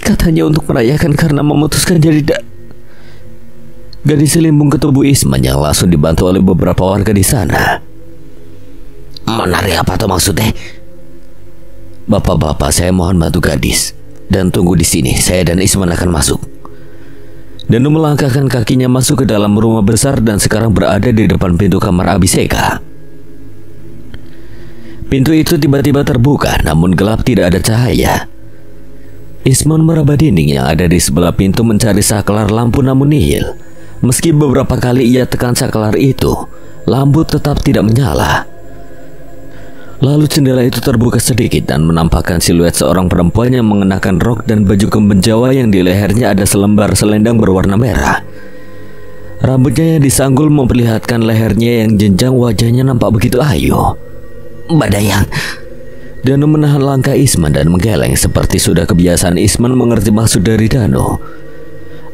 Katanya untuk merayakan karena memutuskan jadi Gadis selimbung ke tubuh Isman yang langsung dibantu oleh beberapa warga di sana. Menari apa tuh maksudnya? Bapak-bapak, saya mohon bantu gadis dan tunggu di sini. Saya dan Isman akan masuk. Danu melangkahkan kakinya masuk ke dalam rumah besar dan sekarang berada di depan pintu kamar Abhisheka. Pintu itu tiba-tiba terbuka, namun gelap, tidak ada cahaya. Isman meraba dinding yang ada di sebelah pintu mencari saklar lampu, namun nihil. Meski beberapa kali ia tekan saklar itu, lampu tetap tidak menyala. Lalu jendela itu terbuka sedikit dan menampakkan siluet seorang perempuan yang mengenakan rok dan baju kemben Jawa yang di lehernya ada selembar selendang berwarna merah. Rambutnya yang disanggul memperlihatkan lehernya yang jenjang, wajahnya nampak begitu ayu. Mbak Dayang. Danu menahan langkah Isman dan menggeleng seperti sudah kebiasaan Isman mengerti maksud dari Danu.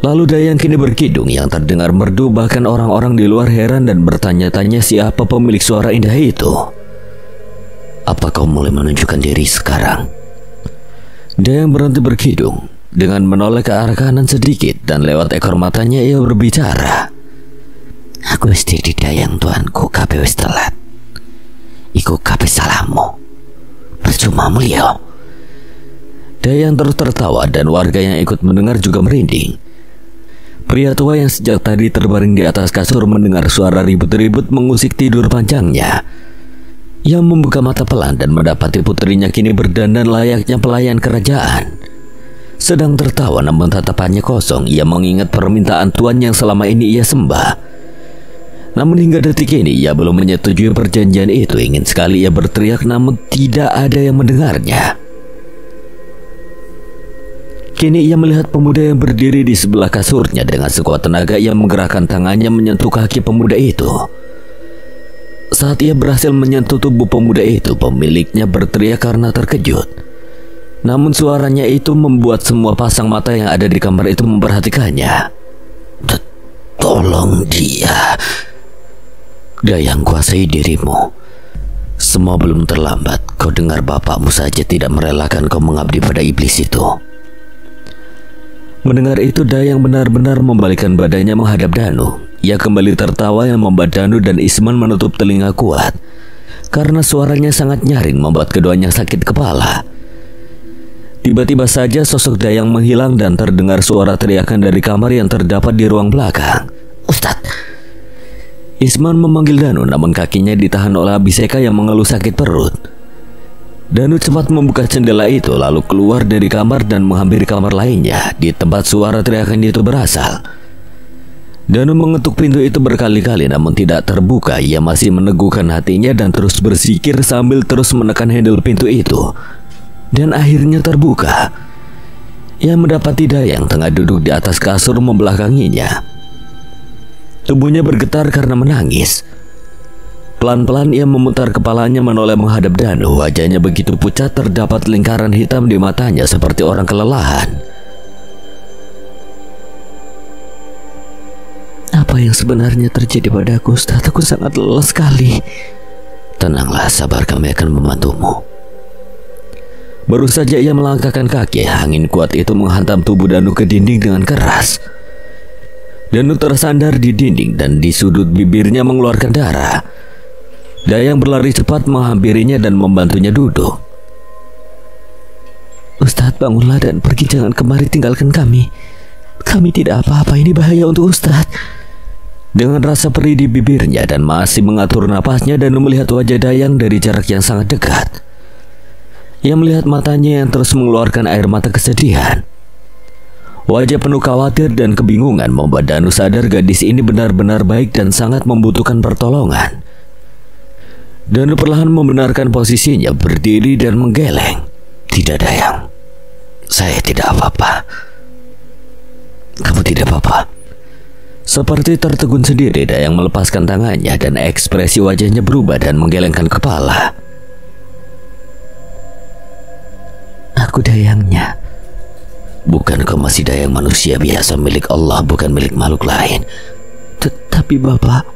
Lalu Dayang kini berkidung yang terdengar merdu, bahkan orang-orang di luar heran dan bertanya-tanya siapa pemilik suara indah itu. Apa kau mulai menunjukkan diri sekarang? Dayang berhenti berkidung dengan menoleh ke arah kanan sedikit dan lewat ekor matanya ia berbicara. Aku mesti di Dayang tuanku, kabeh wis telat. Iku kabeh salahmu. Percuma mulia. Dayang terus tertawa dan warga yang ikut mendengar juga merinding. Pria tua yang sejak tadi terbaring di atas kasur mendengar suara ribut-ribut mengusik tidur panjangnya. Ia membuka mata pelan dan mendapati putrinya kini berdandan layaknya pelayan kerajaan. Sedang tertawa namun tatapannya kosong. Ia mengingat permintaan tuan yang selama ini ia sembah. Namun hingga detik ini ia belum menyetujui perjanjian itu. Ingin sekali ia berteriak namun tidak ada yang mendengarnya. Kini ia melihat pemuda yang berdiri di sebelah kasurnya. Dengan sekuat tenaga ia menggerakkan tangannya menyentuh kaki pemuda itu. Saat ia berhasil menyentuh tubuh pemuda itu, pemiliknya berteriak karena terkejut. Namun suaranya itu membuat semua pasang mata yang ada di kamar itu memperhatikannya. Tolong dia. Dayang, kuasai dirimu. Semua belum terlambat. Kau dengar bapakmu saja tidak merelakan kau mengabdi pada iblis itu. Mendengar itu Dayang benar-benar membalikkan badannya menghadap Danu. Ia kembali tertawa yang membuat Danu dan Isman menutup telinga kuat. Karena suaranya sangat nyaring membuat keduanya sakit kepala. Tiba-tiba saja sosok Dayang menghilang dan terdengar suara teriakan dari kamar yang terdapat di ruang belakang. Ustadz. Isman memanggil Danu namun kakinya ditahan oleh Abhisheka yang mengeluh sakit perut. Danu cepat membuka jendela itu lalu keluar dari kamar dan menghampiri kamar lainnya di tempat suara teriakan itu berasal. Danu mengetuk pintu itu berkali-kali namun tidak terbuka. Ia masih meneguhkan hatinya dan terus berzikir sambil terus menekan handle pintu itu. Dan akhirnya terbuka. Ia mendapati Dayang tengah duduk di atas kasur membelakanginya. Tubuhnya bergetar karena menangis. Pelan-pelan ia memutar kepalanya menoleh menghadap Danu. Wajahnya begitu pucat, terdapat lingkaran hitam di matanya seperti orang kelelahan. Apa yang sebenarnya terjadi padaku, Ustaz? Aku sangat lelah sekali. Tenanglah, sabar, kami akan membantumu. Baru saja ia melangkahkan kaki, angin kuat itu menghantam tubuh Danu ke dinding dengan keras. Danu tersandar di dinding dan di sudut bibirnya mengeluarkan darah. Dayang berlari cepat menghampirinya dan membantunya duduk. Ustadz, bangunlah dan pergi, jangan kemari tinggalkan kami. Kami tidak apa-apa, ini bahaya untuk Ustadz. Dengan rasa perih di bibirnya dan masih mengatur napasnya, Danu melihat wajah Dayang dari jarak yang sangat dekat. Ia melihat matanya yang terus mengeluarkan air mata kesedihan. Wajah penuh khawatir dan kebingungan membuat Danu sadar gadis ini benar-benar baik dan sangat membutuhkan pertolongan. Danu perlahan membenarkan posisinya, berdiri dan menggeleng. Tidak, Dayang. Saya tidak apa-apa. Kamu tidak apa-apa. Seperti tertegun sendiri, Dayang melepaskan tangannya dan ekspresi wajahnya berubah dan menggelengkan kepala. Aku Dayangnya. Bukan kau masih Dayang manusia biasa milik Allah, bukan milik makhluk lain. Tetapi Bapak.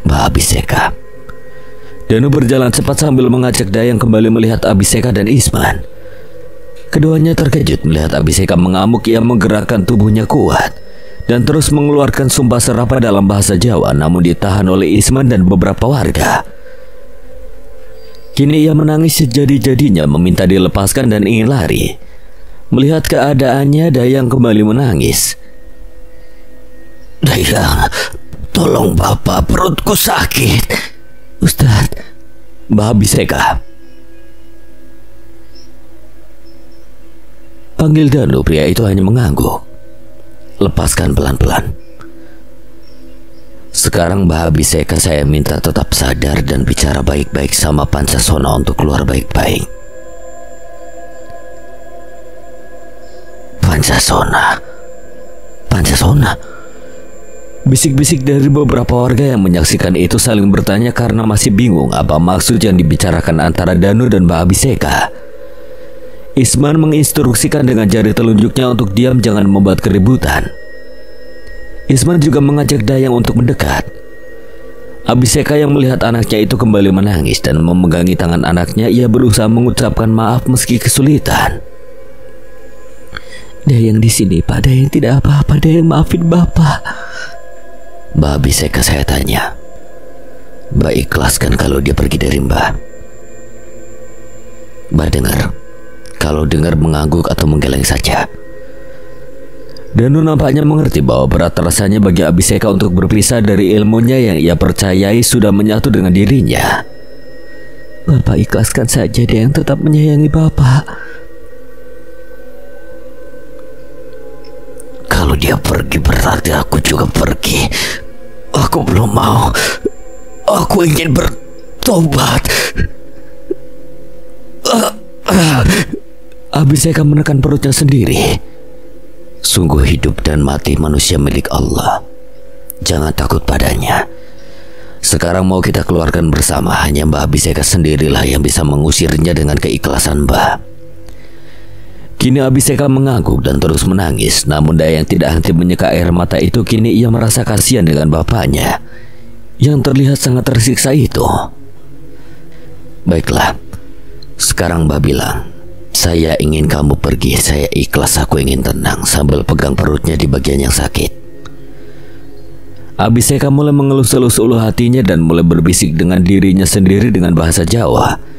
Mbak Abhisheka. Danu berjalan cepat sambil mengajak Dayang kembali melihat Abhisheka dan Isman. Keduanya terkejut melihat Abhisheka mengamuk. Ia menggerakkan tubuhnya kuat dan terus mengeluarkan sumpah serapah dalam bahasa Jawa, namun ditahan oleh Isman dan beberapa warga. Kini ia menangis sejadi-jadinya meminta dilepaskan dan ingin lari. Melihat keadaannya, Dayang kembali menangis. Dayang, tolong Bapak, perutku sakit. Ustadz, Mbah Abiseka. Panggil Danu, pria itu hanya mengangguk. Lepaskan pelan-pelan. Sekarang Mbah Abiseka, saya minta tetap sadar dan bicara baik-baik sama Pancasona untuk keluar baik-baik. Pancasona. Bisik-bisik dari beberapa warga yang menyaksikan itu saling bertanya karena masih bingung apa maksud yang dibicarakan antara Danu dan Mbah Abiseka. Isman menginstruksikan dengan jari telunjuknya untuk diam, jangan membuat keributan. Isman juga mengajak Dayang untuk mendekat. Abiseka yang melihat anaknya itu kembali menangis dan memegangi tangan anaknya, ia berusaha mengucapkan maaf meski kesulitan. Dayang di sini, Pak. Dayang tidak apa-apa. Dayang maafin Bapak. Mbah Abiseka, saya tanya, Mbah ikhlaskan kalau dia pergi dari Mbah? Mbah dengar, kalau dengar mengangguk atau menggeleng saja. Danu nampaknya mengerti bahwa berat rasanya bagi Abiseka untuk berpisah dari ilmunya yang ia percayai sudah menyatu dengan dirinya. Bapak ikhlaskan saja, Dayang tetap menyayangi Bapak. Kalau dia pergi berarti aku juga pergi. Aku belum mau. Aku ingin bertobat. Abiseka menekan perutnya sendiri. Sungguh hidup dan mati manusia milik Allah. Jangan takut padanya. Sekarang mau kita keluarkan bersama. Hanya Mbah Abiseka sendirilah yang bisa mengusirnya dengan keikhlasan Mbah. Kini Abiseka mengangguk dan terus menangis. Namun Dayang tidak henti menyeka air mata itu. Kini ia merasa kasihan dengan bapaknya yang terlihat sangat tersiksa itu. Baiklah, sekarang Mbah bilang, saya ingin kamu pergi. Saya ikhlas, aku ingin tenang. Sambil pegang perutnya di bagian yang sakit. Abiseka mulai mengelus-elus ulu hatinya dan mulai berbisik dengan dirinya sendiri dengan bahasa Jawa.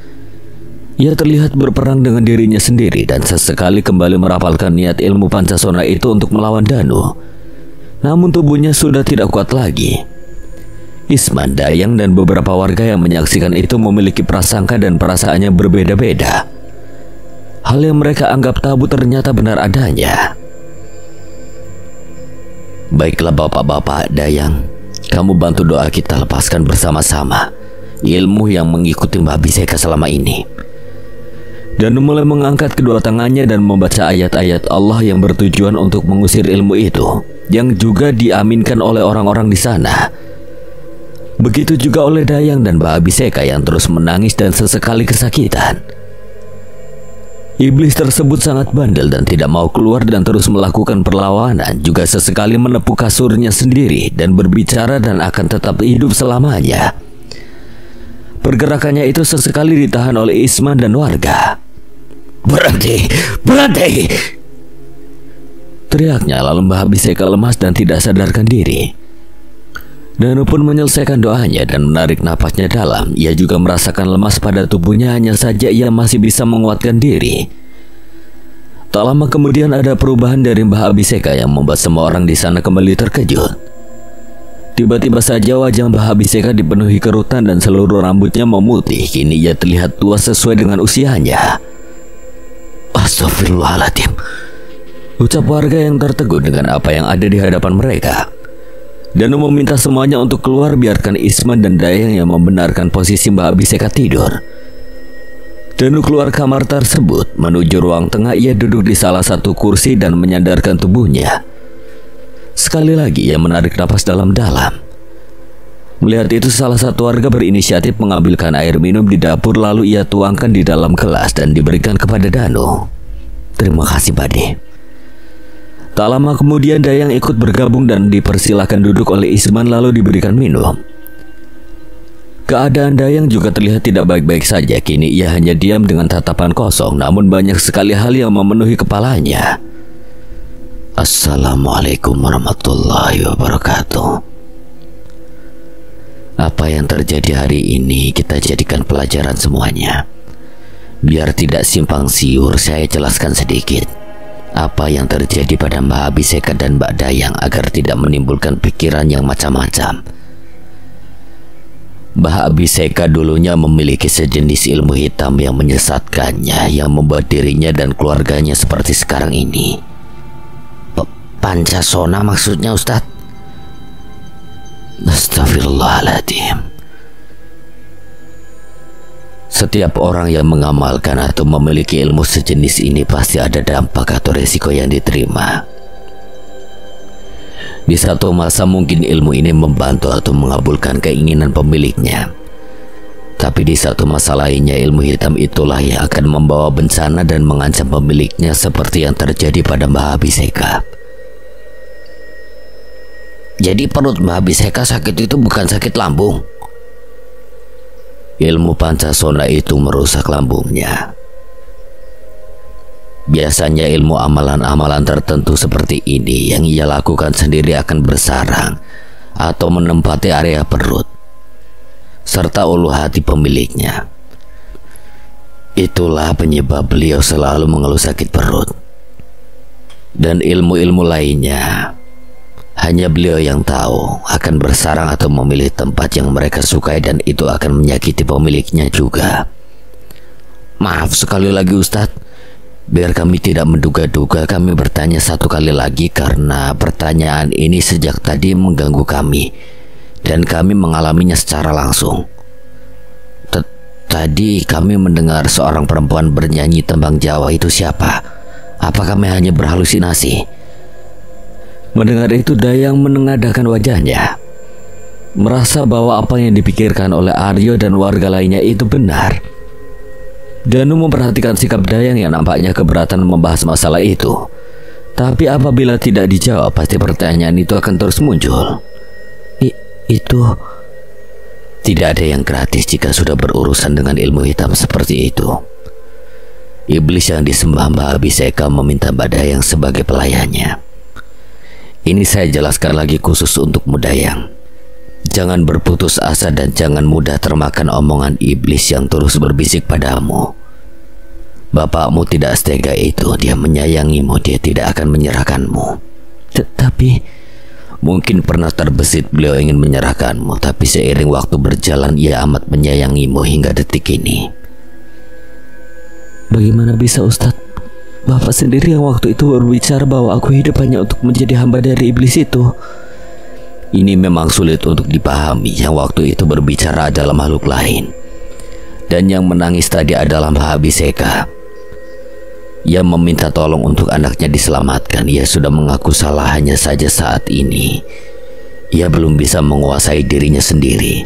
Ia terlihat berperang dengan dirinya sendiri dan sesekali kembali merapalkan niat ilmu Pancasona itu untuk melawan Danu. Namun tubuhnya sudah tidak kuat lagi. Isman, Dayang dan beberapa warga yang menyaksikan itu memiliki prasangka dan perasaannya berbeda-beda. Hal yang mereka anggap tabu ternyata benar adanya. Baiklah bapak-bapak, Dayang, kamu bantu doa kita lepaskan bersama-sama ilmu yang mengikuti Mbah Abiseka selama ini. Dan mulai mengangkat kedua tangannya dan membaca ayat-ayat Allah yang bertujuan untuk mengusir ilmu itu, yang juga diaminkan oleh orang-orang di sana. Begitu juga oleh Dayang dan Mbah Abiseka yang terus menangis dan sesekali kesakitan. Iblis tersebut sangat bandel dan tidak mau keluar dan terus melakukan perlawanan, juga sesekali menepuk kasurnya sendiri dan berbicara dan akan tetap hidup selamanya. Pergerakannya itu sesekali ditahan oleh Isman dan warga. Berhenti, berhenti! Teriaknya, lalu Mbah Abiseka lemas dan tidak sadarkan diri. Danu pun menyelesaikan doanya dan menarik napasnya dalam. Ia juga merasakan lemas pada tubuhnya, hanya saja ia masih bisa menguatkan diri. Tak lama kemudian ada perubahan dari Mbah Abiseka yang membuat semua orang di sana kembali terkejut. Tiba-tiba saja wajah Mbah Abiseka dipenuhi kerutan dan seluruh rambutnya memutih. Kini ia terlihat tua sesuai dengan usianya. Astagfirullahaladzim, ucap warga yang tertegun dengan apa yang ada di hadapan mereka. Danu meminta semuanya untuk keluar, biarkan Isman dan Dayang yang membenarkan posisi Mbah Abiseka tidur. Danu keluar kamar tersebut menuju ruang tengah. Ia duduk di salah satu kursi dan menyandarkan tubuhnya. Sekali lagi ia menarik napas dalam-dalam. Melihat itu, salah satu warga berinisiatif mengambilkan air minum di dapur, lalu ia tuangkan di dalam gelas dan diberikan kepada Danu. Terima kasih, Bade. Tak lama kemudian Dayang ikut bergabung dan dipersilahkan duduk oleh Isman lalu diberikan minum. Keadaan Dayang juga terlihat tidak baik-baik saja. Kini ia hanya diam dengan tatapan kosong, namun banyak sekali hal yang memenuhi kepalanya. Assalamualaikum warahmatullahi wabarakatuh. Apa yang terjadi hari ini kita jadikan pelajaran semuanya. Biar tidak simpang siur, saya jelaskan sedikit. apa yang terjadi pada Mbak Abiseka dan Mbak Dayang agar tidak menimbulkan pikiran yang macam-macam. Mbak Abiseka dulunya memiliki sejenis ilmu hitam yang menyesatkannya, yang membuat dirinya dan keluarganya seperti sekarang ini. Pancasona maksudnya, Ustadz? Astagfirullahaladzim. Setiap orang yang mengamalkan atau memiliki ilmu sejenis ini pasti ada dampak atau resiko yang diterima. Di satu masa mungkin ilmu ini membantu atau mengabulkan keinginan pemiliknya. Tapi di satu masa lainnya ilmu hitam itulah yang akan membawa bencana dan mengancam pemiliknya seperti yang terjadi pada Mbak Abiseka. Jadi perut Mbak Abiseka sakit itu bukan sakit lambung? Ilmu Pancasona itu merusak lambungnya. Biasanya ilmu amalan-amalan tertentu seperti ini yang ia lakukan sendiri akan bersarang atau menempati area perut serta ulu hati pemiliknya. Itulah penyebab beliau selalu mengeluh sakit perut. Dan ilmu-ilmu lainnya hanya beliau yang tahu akan bersarang atau memilih tempat yang mereka sukai, dan itu akan menyakiti pemiliknya juga. Maaf sekali lagi Ustadz, biar kami tidak menduga-duga, kami bertanya satu kali lagi karena pertanyaan ini sejak tadi mengganggu kami dan kami mengalaminya secara langsung. Tadi kami mendengar seorang perempuan bernyanyi tembang Jawa. Itu siapa? Apa kami hanya berhalusinasi? Mendengar itu, Dayang menengadahkan wajahnya, merasa bahwa apa yang dipikirkan oleh Aryo dan warga lainnya itu benar. Danu memperhatikan sikap Dayang yang nampaknya keberatan membahas masalah itu. Tapi apabila tidak dijawab, pasti pertanyaan itu akan terus muncul. Itu tidak ada yang gratis jika sudah berurusan dengan ilmu hitam seperti itu. Iblis yang disembah Mbak Abiseka meminta Mbak Dayang sebagai pelayannya. Ini saya jelaskan lagi khusus untuk Dayang. Jangan berputus asa dan jangan mudah termakan omongan iblis yang terus berbisik padamu. Bapakmu tidak setega itu, dia menyayangimu, dia tidak akan menyerahkanmu. Tapi mungkin pernah terbesit beliau ingin menyerahkanmu, tapi seiring waktu berjalan ia amat menyayangimu hingga detik ini. Bagaimana bisa Ustadz? Bapak sendiri yang waktu itu berbicara bahwa aku hidup hanya untuk menjadi hamba dari iblis itu. Ini memang sulit untuk dipahami. Yang waktu itu berbicara adalah makhluk lain, dan yang menangis tadi adalah Mbak Abiseka. Ia meminta tolong untuk anaknya diselamatkan. Ia sudah mengaku salah, hanya saja saat ini ia belum bisa menguasai dirinya sendiri.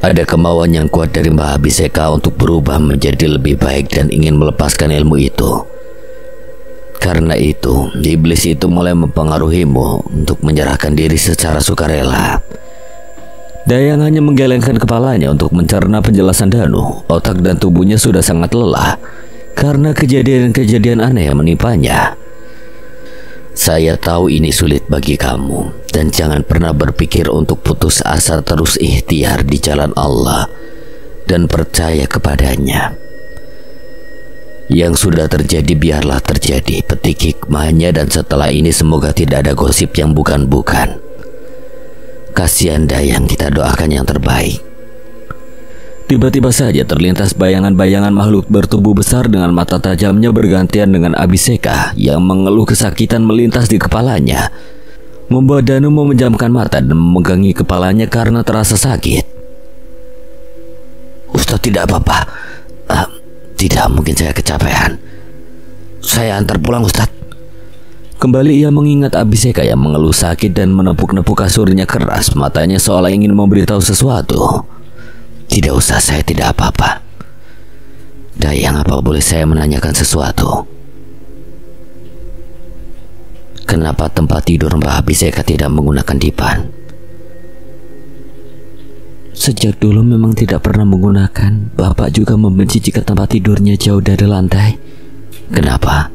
Ada kemauan yang kuat dari Mbak Abiseka untuk berubah menjadi lebih baik dan ingin melepaskan ilmu itu. Karena itu, iblis itu mulai mempengaruhimu untuk menyerahkan diri secara sukarela. Dayang hanya menggelengkan kepalanya untuk mencerna penjelasan Danu. Otak dan tubuhnya sudah sangat lelah karena kejadian-kejadian aneh yang menimpanya. Saya tahu ini sulit bagi kamu, dan jangan pernah berpikir untuk putus asa, terus ikhtiar di jalan Allah dan percaya kepadanya. Yang sudah terjadi biarlah terjadi, petik hikmahnya, dan setelah ini semoga tidak ada gosip yang bukan-bukan. Kasihan Dayang, kita doakan yang terbaik. Tiba-tiba saja terlintas bayangan-bayangan makhluk bertubuh besar dengan mata tajamnya bergantian dengan Abiseka yang mengeluh kesakitan melintas di kepalanya, membuat Danu memejamkan mata dan memegangi kepalanya karena terasa sakit. Ustaz, tidak apa-apa. Tidak, mungkin saya kecapean. Saya antar pulang, Ustaz. Kembali ia mengingat Abiseka yang mengeluh sakit dan menepuk-nepuk kasurnya keras. Matanya seolah ingin memberitahu sesuatu. Tidak usah, saya tidak apa-apa. Dayang, apa boleh saya menanyakan sesuatu? Kenapa tempat tidur Mbak Abiseka tidak menggunakan dipan? Sejak dulu memang tidak pernah menggunakan. Bapak juga membenci jika tempat tidurnya jauh dari lantai. Kenapa?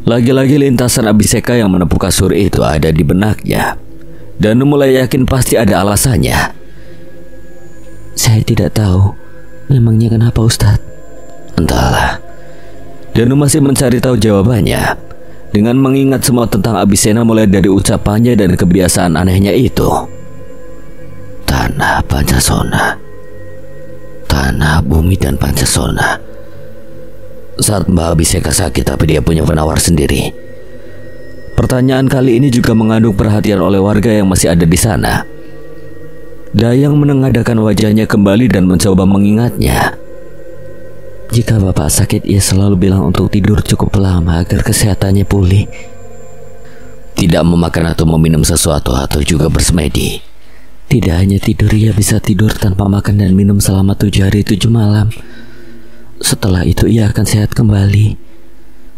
Lagi-lagi lintasan Abiseka yang menepuk kasur itu ada di benaknya. Danu mulai yakin pasti ada alasannya. Saya tidak tahu. Memangnya kenapa, Ustadz? Entahlah. Danu masih mencari tahu jawabannya dengan mengingat semua tentang Abisena, mulai dari ucapannya dan kebiasaan anehnya itu. Tanah Pancasona, tanah, bumi, dan Pancasona. Saat Mbak Abiseka sakit tapi dia punya penawar sendiri. Pertanyaan kali ini juga mengandung perhatian oleh warga yang masih ada di sana. Dayang menengadahkan wajahnya kembali dan mencoba mengingatnya. Jika bapak sakit, ia selalu bilang untuk tidur cukup lama agar kesehatannya pulih. Tidak memakan atau meminum sesuatu atau juga bersemedi. Tidak hanya tidur, ia bisa tidur tanpa makan dan minum selama 7 hari 7 malam. Setelah itu ia akan sehat kembali.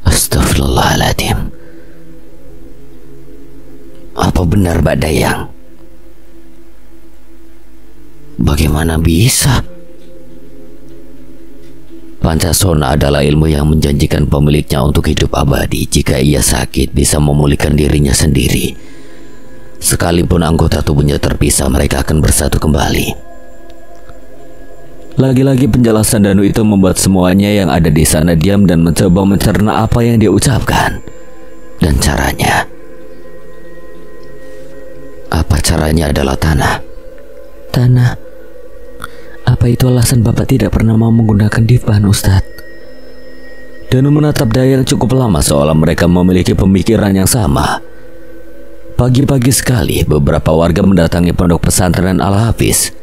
Astagfirullahaladzim. Apa benar Mbak Dayang? Bagaimana bisa? Pancasona adalah ilmu yang menjanjikan pemiliknya untuk hidup abadi jika ia sakit bisa memulihkan dirinya sendiri. Sekalipun anggota tubuhnya terpisah, mereka akan bersatu kembali. Lagi-lagi penjelasan Danu itu membuat semuanya yang ada di sana diam dan mencoba mencerna apa yang dia ucapkan dan caranya. Apa caranya adalah tanah. Tanah. Apa itu alasan bapak tidak pernah mau menggunakan Difban, Ustadz? Danu menatap Dayang cukup lama seolah mereka memiliki pemikiran yang sama. Pagi-pagi sekali beberapa warga mendatangi pondok pesantren Al-Hafiz.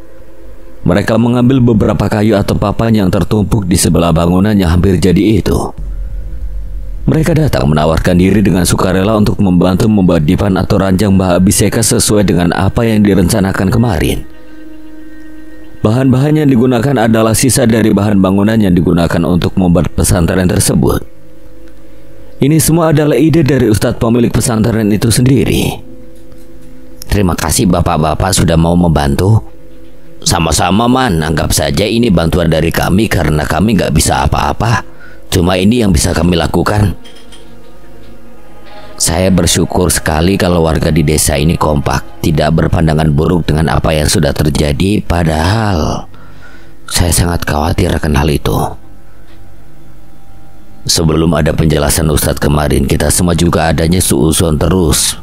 Mereka mengambil beberapa kayu atau papan yang tertumpuk di sebelah bangunan yang hampir jadi itu. Mereka datang menawarkan diri dengan sukarela untuk membantu membuat dipan atau ranjang Mbah Abiseka sesuai dengan apa yang direncanakan kemarin. Bahan-bahan yang digunakan adalah sisa dari bahan bangunan yang digunakan untuk membuat pesantren tersebut. Ini semua adalah ide dari Ustadz pemilik pesantren itu sendiri. Terima kasih bapak-bapak sudah mau membantu. Sama-sama Man, anggap saja ini bantuan dari kami karena kami nggak bisa apa-apa. Cuma ini yang bisa kami lakukan. Saya bersyukur sekali kalau warga di desa ini kompak, tidak berpandangan buruk dengan apa yang sudah terjadi, padahal saya sangat khawatir akan hal itu. Sebelum ada penjelasan Ustadz kemarin, kita semua juga adanya suuzon terus.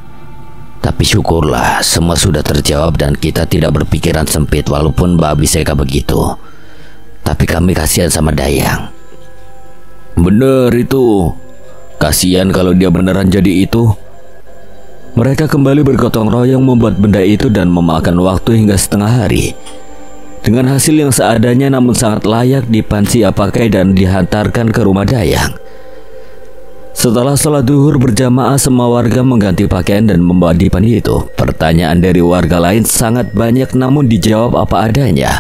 Tapi syukurlah semua sudah terjawab dan kita tidak berpikiran sempit walaupun Mbak Abiseka begitu. Tapi kami kasihan sama Dayang. Bener itu. Kasihan kalau dia beneran jadi itu. Mereka kembali bergotong royong membuat benda itu dan memakan waktu hingga setengah hari. Dengan hasil yang seadanya namun sangat layak dipansia pakai dan dihantarkan ke rumah Dayang. Setelah sholat duhur berjamaah, semua warga mengganti pakaian dan membawa dipan itu. Pertanyaan dari warga lain sangat banyak namun dijawab apa adanya.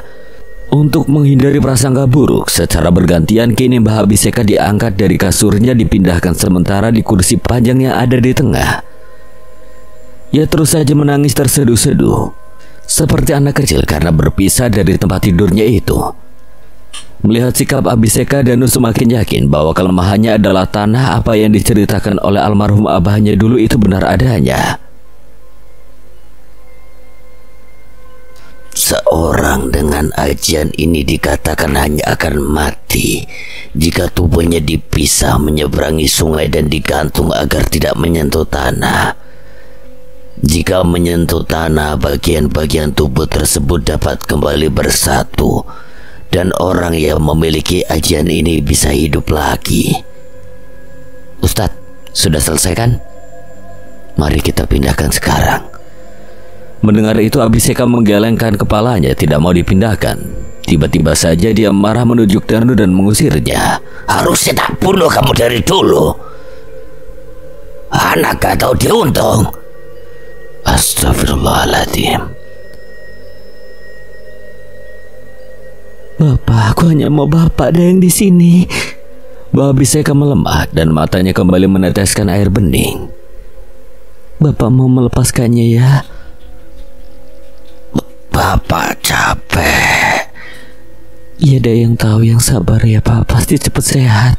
Untuk menghindari prasangka buruk, secara bergantian kini Mbah Abiseka diangkat dari kasurnya, dipindahkan sementara di kursi panjang yang ada di tengah. Ia terus saja menangis terseduh-seduh, seperti anak kecil karena berpisah dari tempat tidurnya itu. Melihat sikap Abiseka, Danu semakin yakin bahwa kelemahannya adalah tanah. Apa yang diceritakan oleh almarhum abahnya dulu itu benar adanya. Seorang dengan ajian ini dikatakan hanya akan mati jika tubuhnya dipisah menyeberangi sungai dan digantung agar tidak menyentuh tanah. Jika menyentuh tanah, bagian-bagian tubuh tersebut dapat kembali bersatu dan orang yang memiliki ajian ini bisa hidup lagi. Ustadz, sudah selesai kan? Mari kita pindahkan sekarang. Mendengar itu Abiseka menggelengkan kepalanya, tidak mau dipindahkan. Tiba-tiba saja dia marah menunjuk Danu dan mengusirnya. Harusnya tak bunuh kamu dari dulu. Anak gak tahu diuntung. Astagfirullahaladzim. Bapak, aku hanya mau bapak Dayang di sini. Mbah Abiseka melemah dan matanya kembali meneteskan air bening. Bapak mau melepaskannya ya? Bapak capek. Iya, Dayang tahu, yang sabar ya Pak, pasti cepat sehat.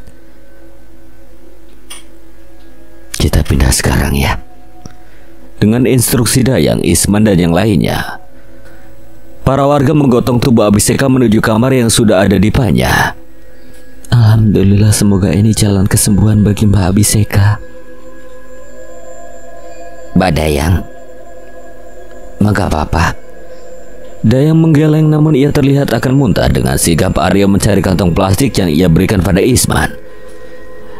Kita pindah sekarang ya. Dengan instruksi Dayang, Isman dan yang lainnya, para warga menggotong tubuh Abiseka menuju kamar yang sudah ada di dipannya. Alhamdulillah, semoga ini jalan kesembuhan bagi Mbak Abiseka. Mbak Dayang, enggak apa-apa. Dayang menggeleng, namun ia terlihat akan muntah. Dengan sigap Arya mencari kantong plastik yang ia berikan pada Isman.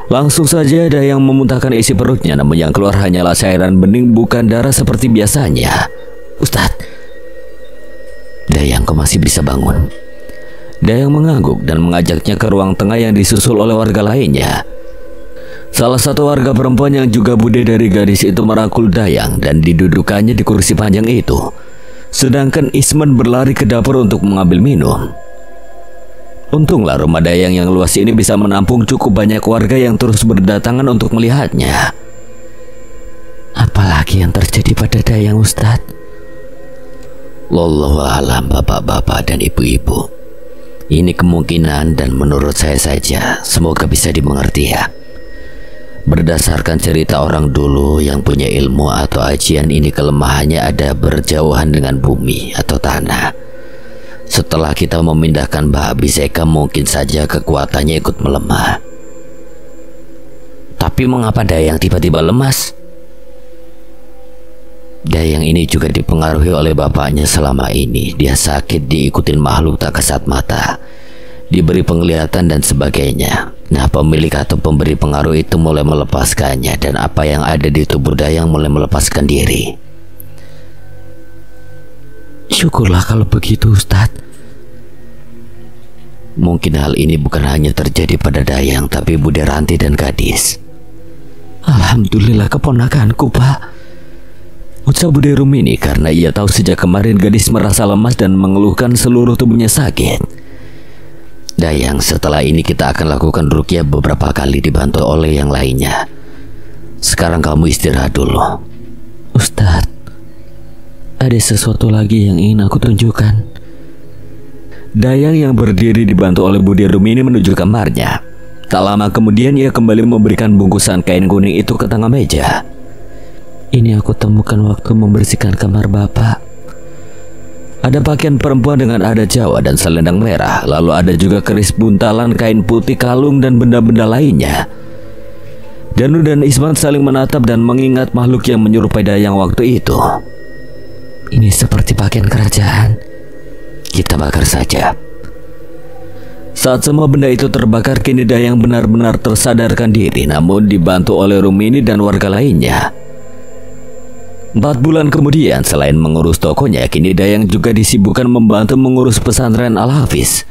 Langsung saja Dayang memuntahkan isi perutnya, namun yang keluar hanyalah cairan bening, bukan darah seperti biasanya. Ustadz, Dayang, kau masih bisa bangun? Dayang mengangguk dan mengajaknya ke ruang tengah yang disusul oleh warga lainnya. Salah satu warga perempuan yang juga bude dari gadis itu merangkul Dayang dan didudukannya di kursi panjang itu. Sedangkan Isman berlari ke dapur untuk mengambil minum. Untunglah rumah Dayang yang luas ini bisa menampung cukup banyak warga yang terus berdatangan untuk melihatnya. Apalagi yang terjadi pada Dayang, Ustadz? Wallahu a'lam, bapak-bapak dan ibu-ibu. Ini kemungkinan dan menurut saya saja, semoga bisa dimengerti ya. Berdasarkan cerita orang dulu yang punya ilmu atau ajian, ini kelemahannya ada berjauhan dengan bumi atau tanah. Setelah kita memindahkan Mbak Abiseka, mungkin saja kekuatannya ikut melemah. Tapi mengapa Dayang tiba-tiba lemas? Dayang ini juga dipengaruhi oleh bapaknya selama ini. Dia sakit, diikutin makhluk tak kasat mata, diberi penglihatan dan sebagainya. Nah, pemilik atau pemberi pengaruh itu mulai melepaskannya, dan apa yang ada di tubuh Dayang mulai melepaskan diri. Syukurlah kalau begitu, Ustadz. Mungkin hal ini bukan hanya terjadi pada Dayang, tapi Bude Ranti dan gadis. Alhamdulillah, keponakanku, Pak, ucap Bude Rumini karena ia tahu sejak kemarin gadis merasa lemas dan mengeluhkan seluruh tubuhnya sakit. Dayang, setelah ini kita akan lakukan ruqyah beberapa kali dibantu oleh yang lainnya. Sekarang kamu istirahat dulu. Ustadz, ada sesuatu lagi yang ingin aku tunjukkan. Dayang yang berdiri dibantu oleh Bude Rumini menuju kamarnya. Tak lama kemudian ia kembali memberikan bungkusan kain kuning itu ke tengah meja. Ini aku temukan waktu membersihkan kamar Bapak. Ada pakaian perempuan dengan adat Jawa dan selendang merah. Lalu ada juga keris buntalan kain putih, kalung, dan benda-benda lainnya. Danu dan Isman saling menatap dan mengingat makhluk yang menyerupai Dayang waktu itu. Ini seperti pakaian kerajaan. Kita bakar saja. Saat semua benda itu terbakar, kini Dayang benar-benar tersadarkan diri, namun dibantu oleh Rumini dan warga lainnya. 4 bulan kemudian, selain mengurus tokonya, kini Dayang juga disibukkan membantu mengurus pesantren Al-Hafiz.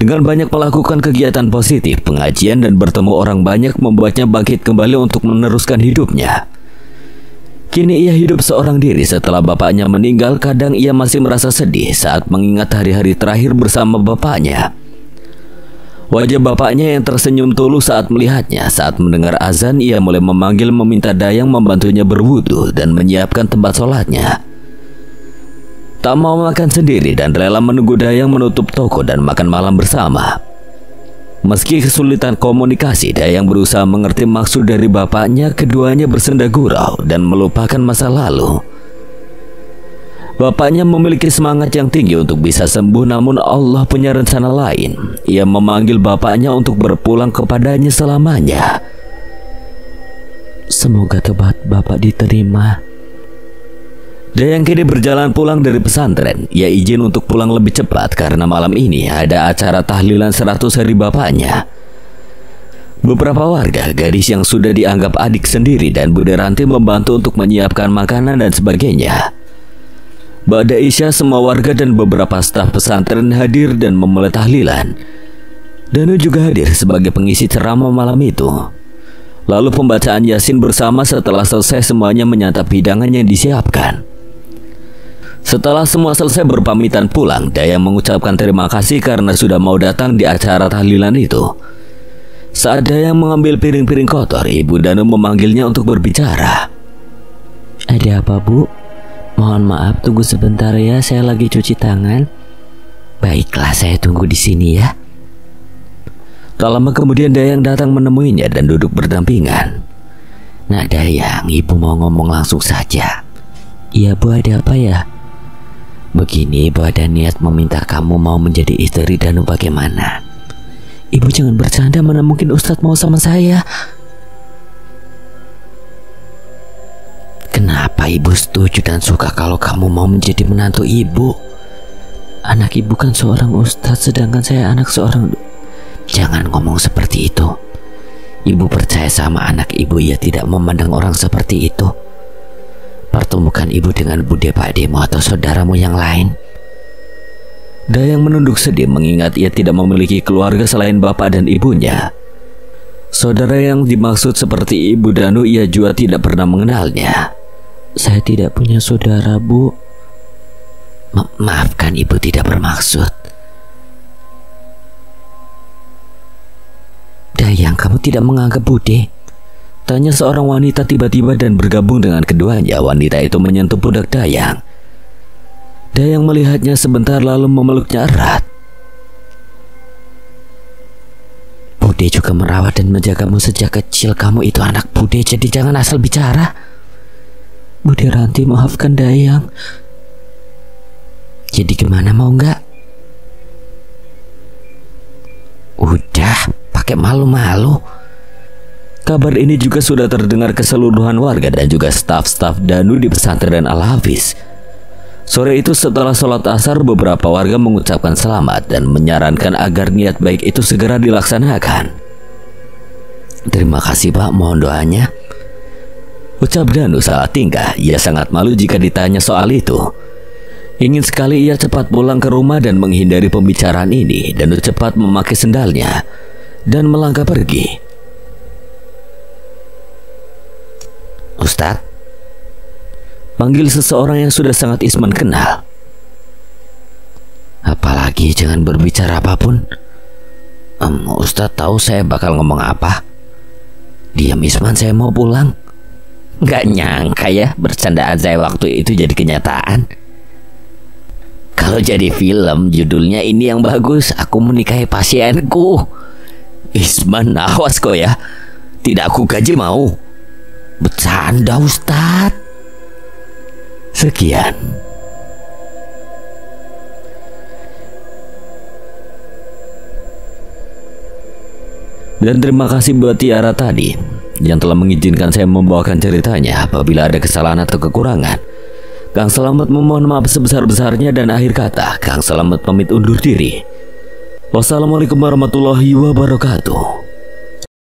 Dengan banyak melakukan kegiatan positif, pengajian, dan bertemu orang banyak membuatnya bangkit kembali untuk meneruskan hidupnya. Kini ia hidup seorang diri setelah bapaknya meninggal. Kadang ia masih merasa sedih saat mengingat hari-hari terakhir bersama bapaknya. Wajah bapaknya yang tersenyum tulus saat melihatnya. Saat mendengar azan, ia mulai memanggil meminta Dayang membantunya berwudu dan menyiapkan tempat sholatnya. Tak mau makan sendiri dan rela menunggu Dayang menutup toko dan makan malam bersama. Meski kesulitan komunikasi, Dayang berusaha mengerti maksud dari bapaknya. Keduanya bersenda gurau dan melupakan masa lalu. Bapaknya memiliki semangat yang tinggi untuk bisa sembuh, namun Allah punya rencana lain. Ia memanggil bapaknya untuk berpulang kepadanya selamanya. Semoga tobat Bapak diterima. Dayang kini berjalan pulang dari pesantren. Ia izin untuk pulang lebih cepat karena malam ini ada acara tahlilan 100 hari bapaknya. Beberapa warga, gadis yang sudah dianggap adik sendiri, dan Bude Ranti membantu untuk menyiapkan makanan dan sebagainya. Ba'da Isya, semua warga dan beberapa staf pesantren hadir dan memulai tahlilan. Danu juga hadir sebagai pengisi ceramah malam itu. Lalu pembacaan Yasin bersama. Setelah selesai, semuanya menyantap hidangan yang disiapkan. Setelah semua selesai berpamitan pulang, Dayang mengucapkan terima kasih karena sudah mau datang di acara tahlilan itu. Saat Dayang mengambil piring-piring kotor, Ibu Danu memanggilnya untuk berbicara. Ada apa, Bu? Mohon maaf, tunggu sebentar ya, saya lagi cuci tangan. Baiklah, saya tunggu di sini ya. Tak lama kemudian Dayang datang menemuinya dan duduk berdampingan. Nah Dayang, Ibu mau ngomong langsung saja. Iya Bu, ada apa ya? Begini, Ibu ada niat meminta kamu mau menjadi istri Danu, bagaimana? Ibu jangan bercanda, mana mungkin Ustadz mau sama saya. Kenapa ibu setuju dan suka kalau kamu mau menjadi menantu ibu? Anak ibu kan seorang Ustadz, sedangkan saya anak seorang... Jangan ngomong seperti itu. Ibu percaya sama anak ibu, ia tidak memandang orang seperti itu. Pertemukan ibu dengan bude pakdemu atau saudaramu yang lain. Dayang menunduk sedih mengingat ia tidak memiliki keluarga selain bapak dan ibunya. Saudara yang dimaksud seperti Ibu Danu ia juga tidak pernah mengenalnya. Saya tidak punya saudara, Bu. Maafkan ibu tidak bermaksud. Dayang, kamu tidak menganggap Bude? Tanya seorang wanita tiba-tiba dan bergabung dengan keduanya. Wanita itu menyentuh pundak Dayang. Dayang melihatnya sebentar lalu memeluknya erat. Bude juga merawat dan menjagamu sejak kecil. Kamu itu anak Bude, jadi jangan asal bicara. Bude Ranti, maafkan Dayang. Jadi gimana, mau nggak? Udah, pakai malu-malu. Kabar ini juga sudah terdengar keseluruhan warga dan juga staf-staf Danu di pesantren Al-Hafiz. Sore itu setelah sholat asar, beberapa warga mengucapkan selamat dan menyarankan agar niat baik itu segera dilaksanakan. Terima kasih Pak, mohon doanya. Ucap Danu saat tingkah. Ia sangat malu jika ditanya soal itu. Ingin sekali ia cepat pulang ke rumah dan menghindari pembicaraan ini. Danu cepat memakai sendalnya dan melangkah pergi. Ustadz, panggil seseorang yang sudah sangat Isman kenal. Apalagi jangan berbicara apapun. Ustadz tahu saya bakal ngomong apa? Diam Isman, saya mau pulang. Gak nyangka ya bercandaan saya waktu itu jadi kenyataan. Kalau jadi film judulnya ini yang bagus, aku menikahi pasienku. Isman, awas kok ya. Tidak aku gaji mau. Bercanda Ustadz. Sekian. Dan terima kasih buat Tiara tadi yang telah mengizinkan saya membawakan ceritanya. Apabila ada kesalahan atau kekurangan, Kang Selamat memohon maaf sebesar-besarnya. Dan akhir kata, Kang Selamat pamit undur diri. Wassalamualaikum warahmatullahi wabarakatuh.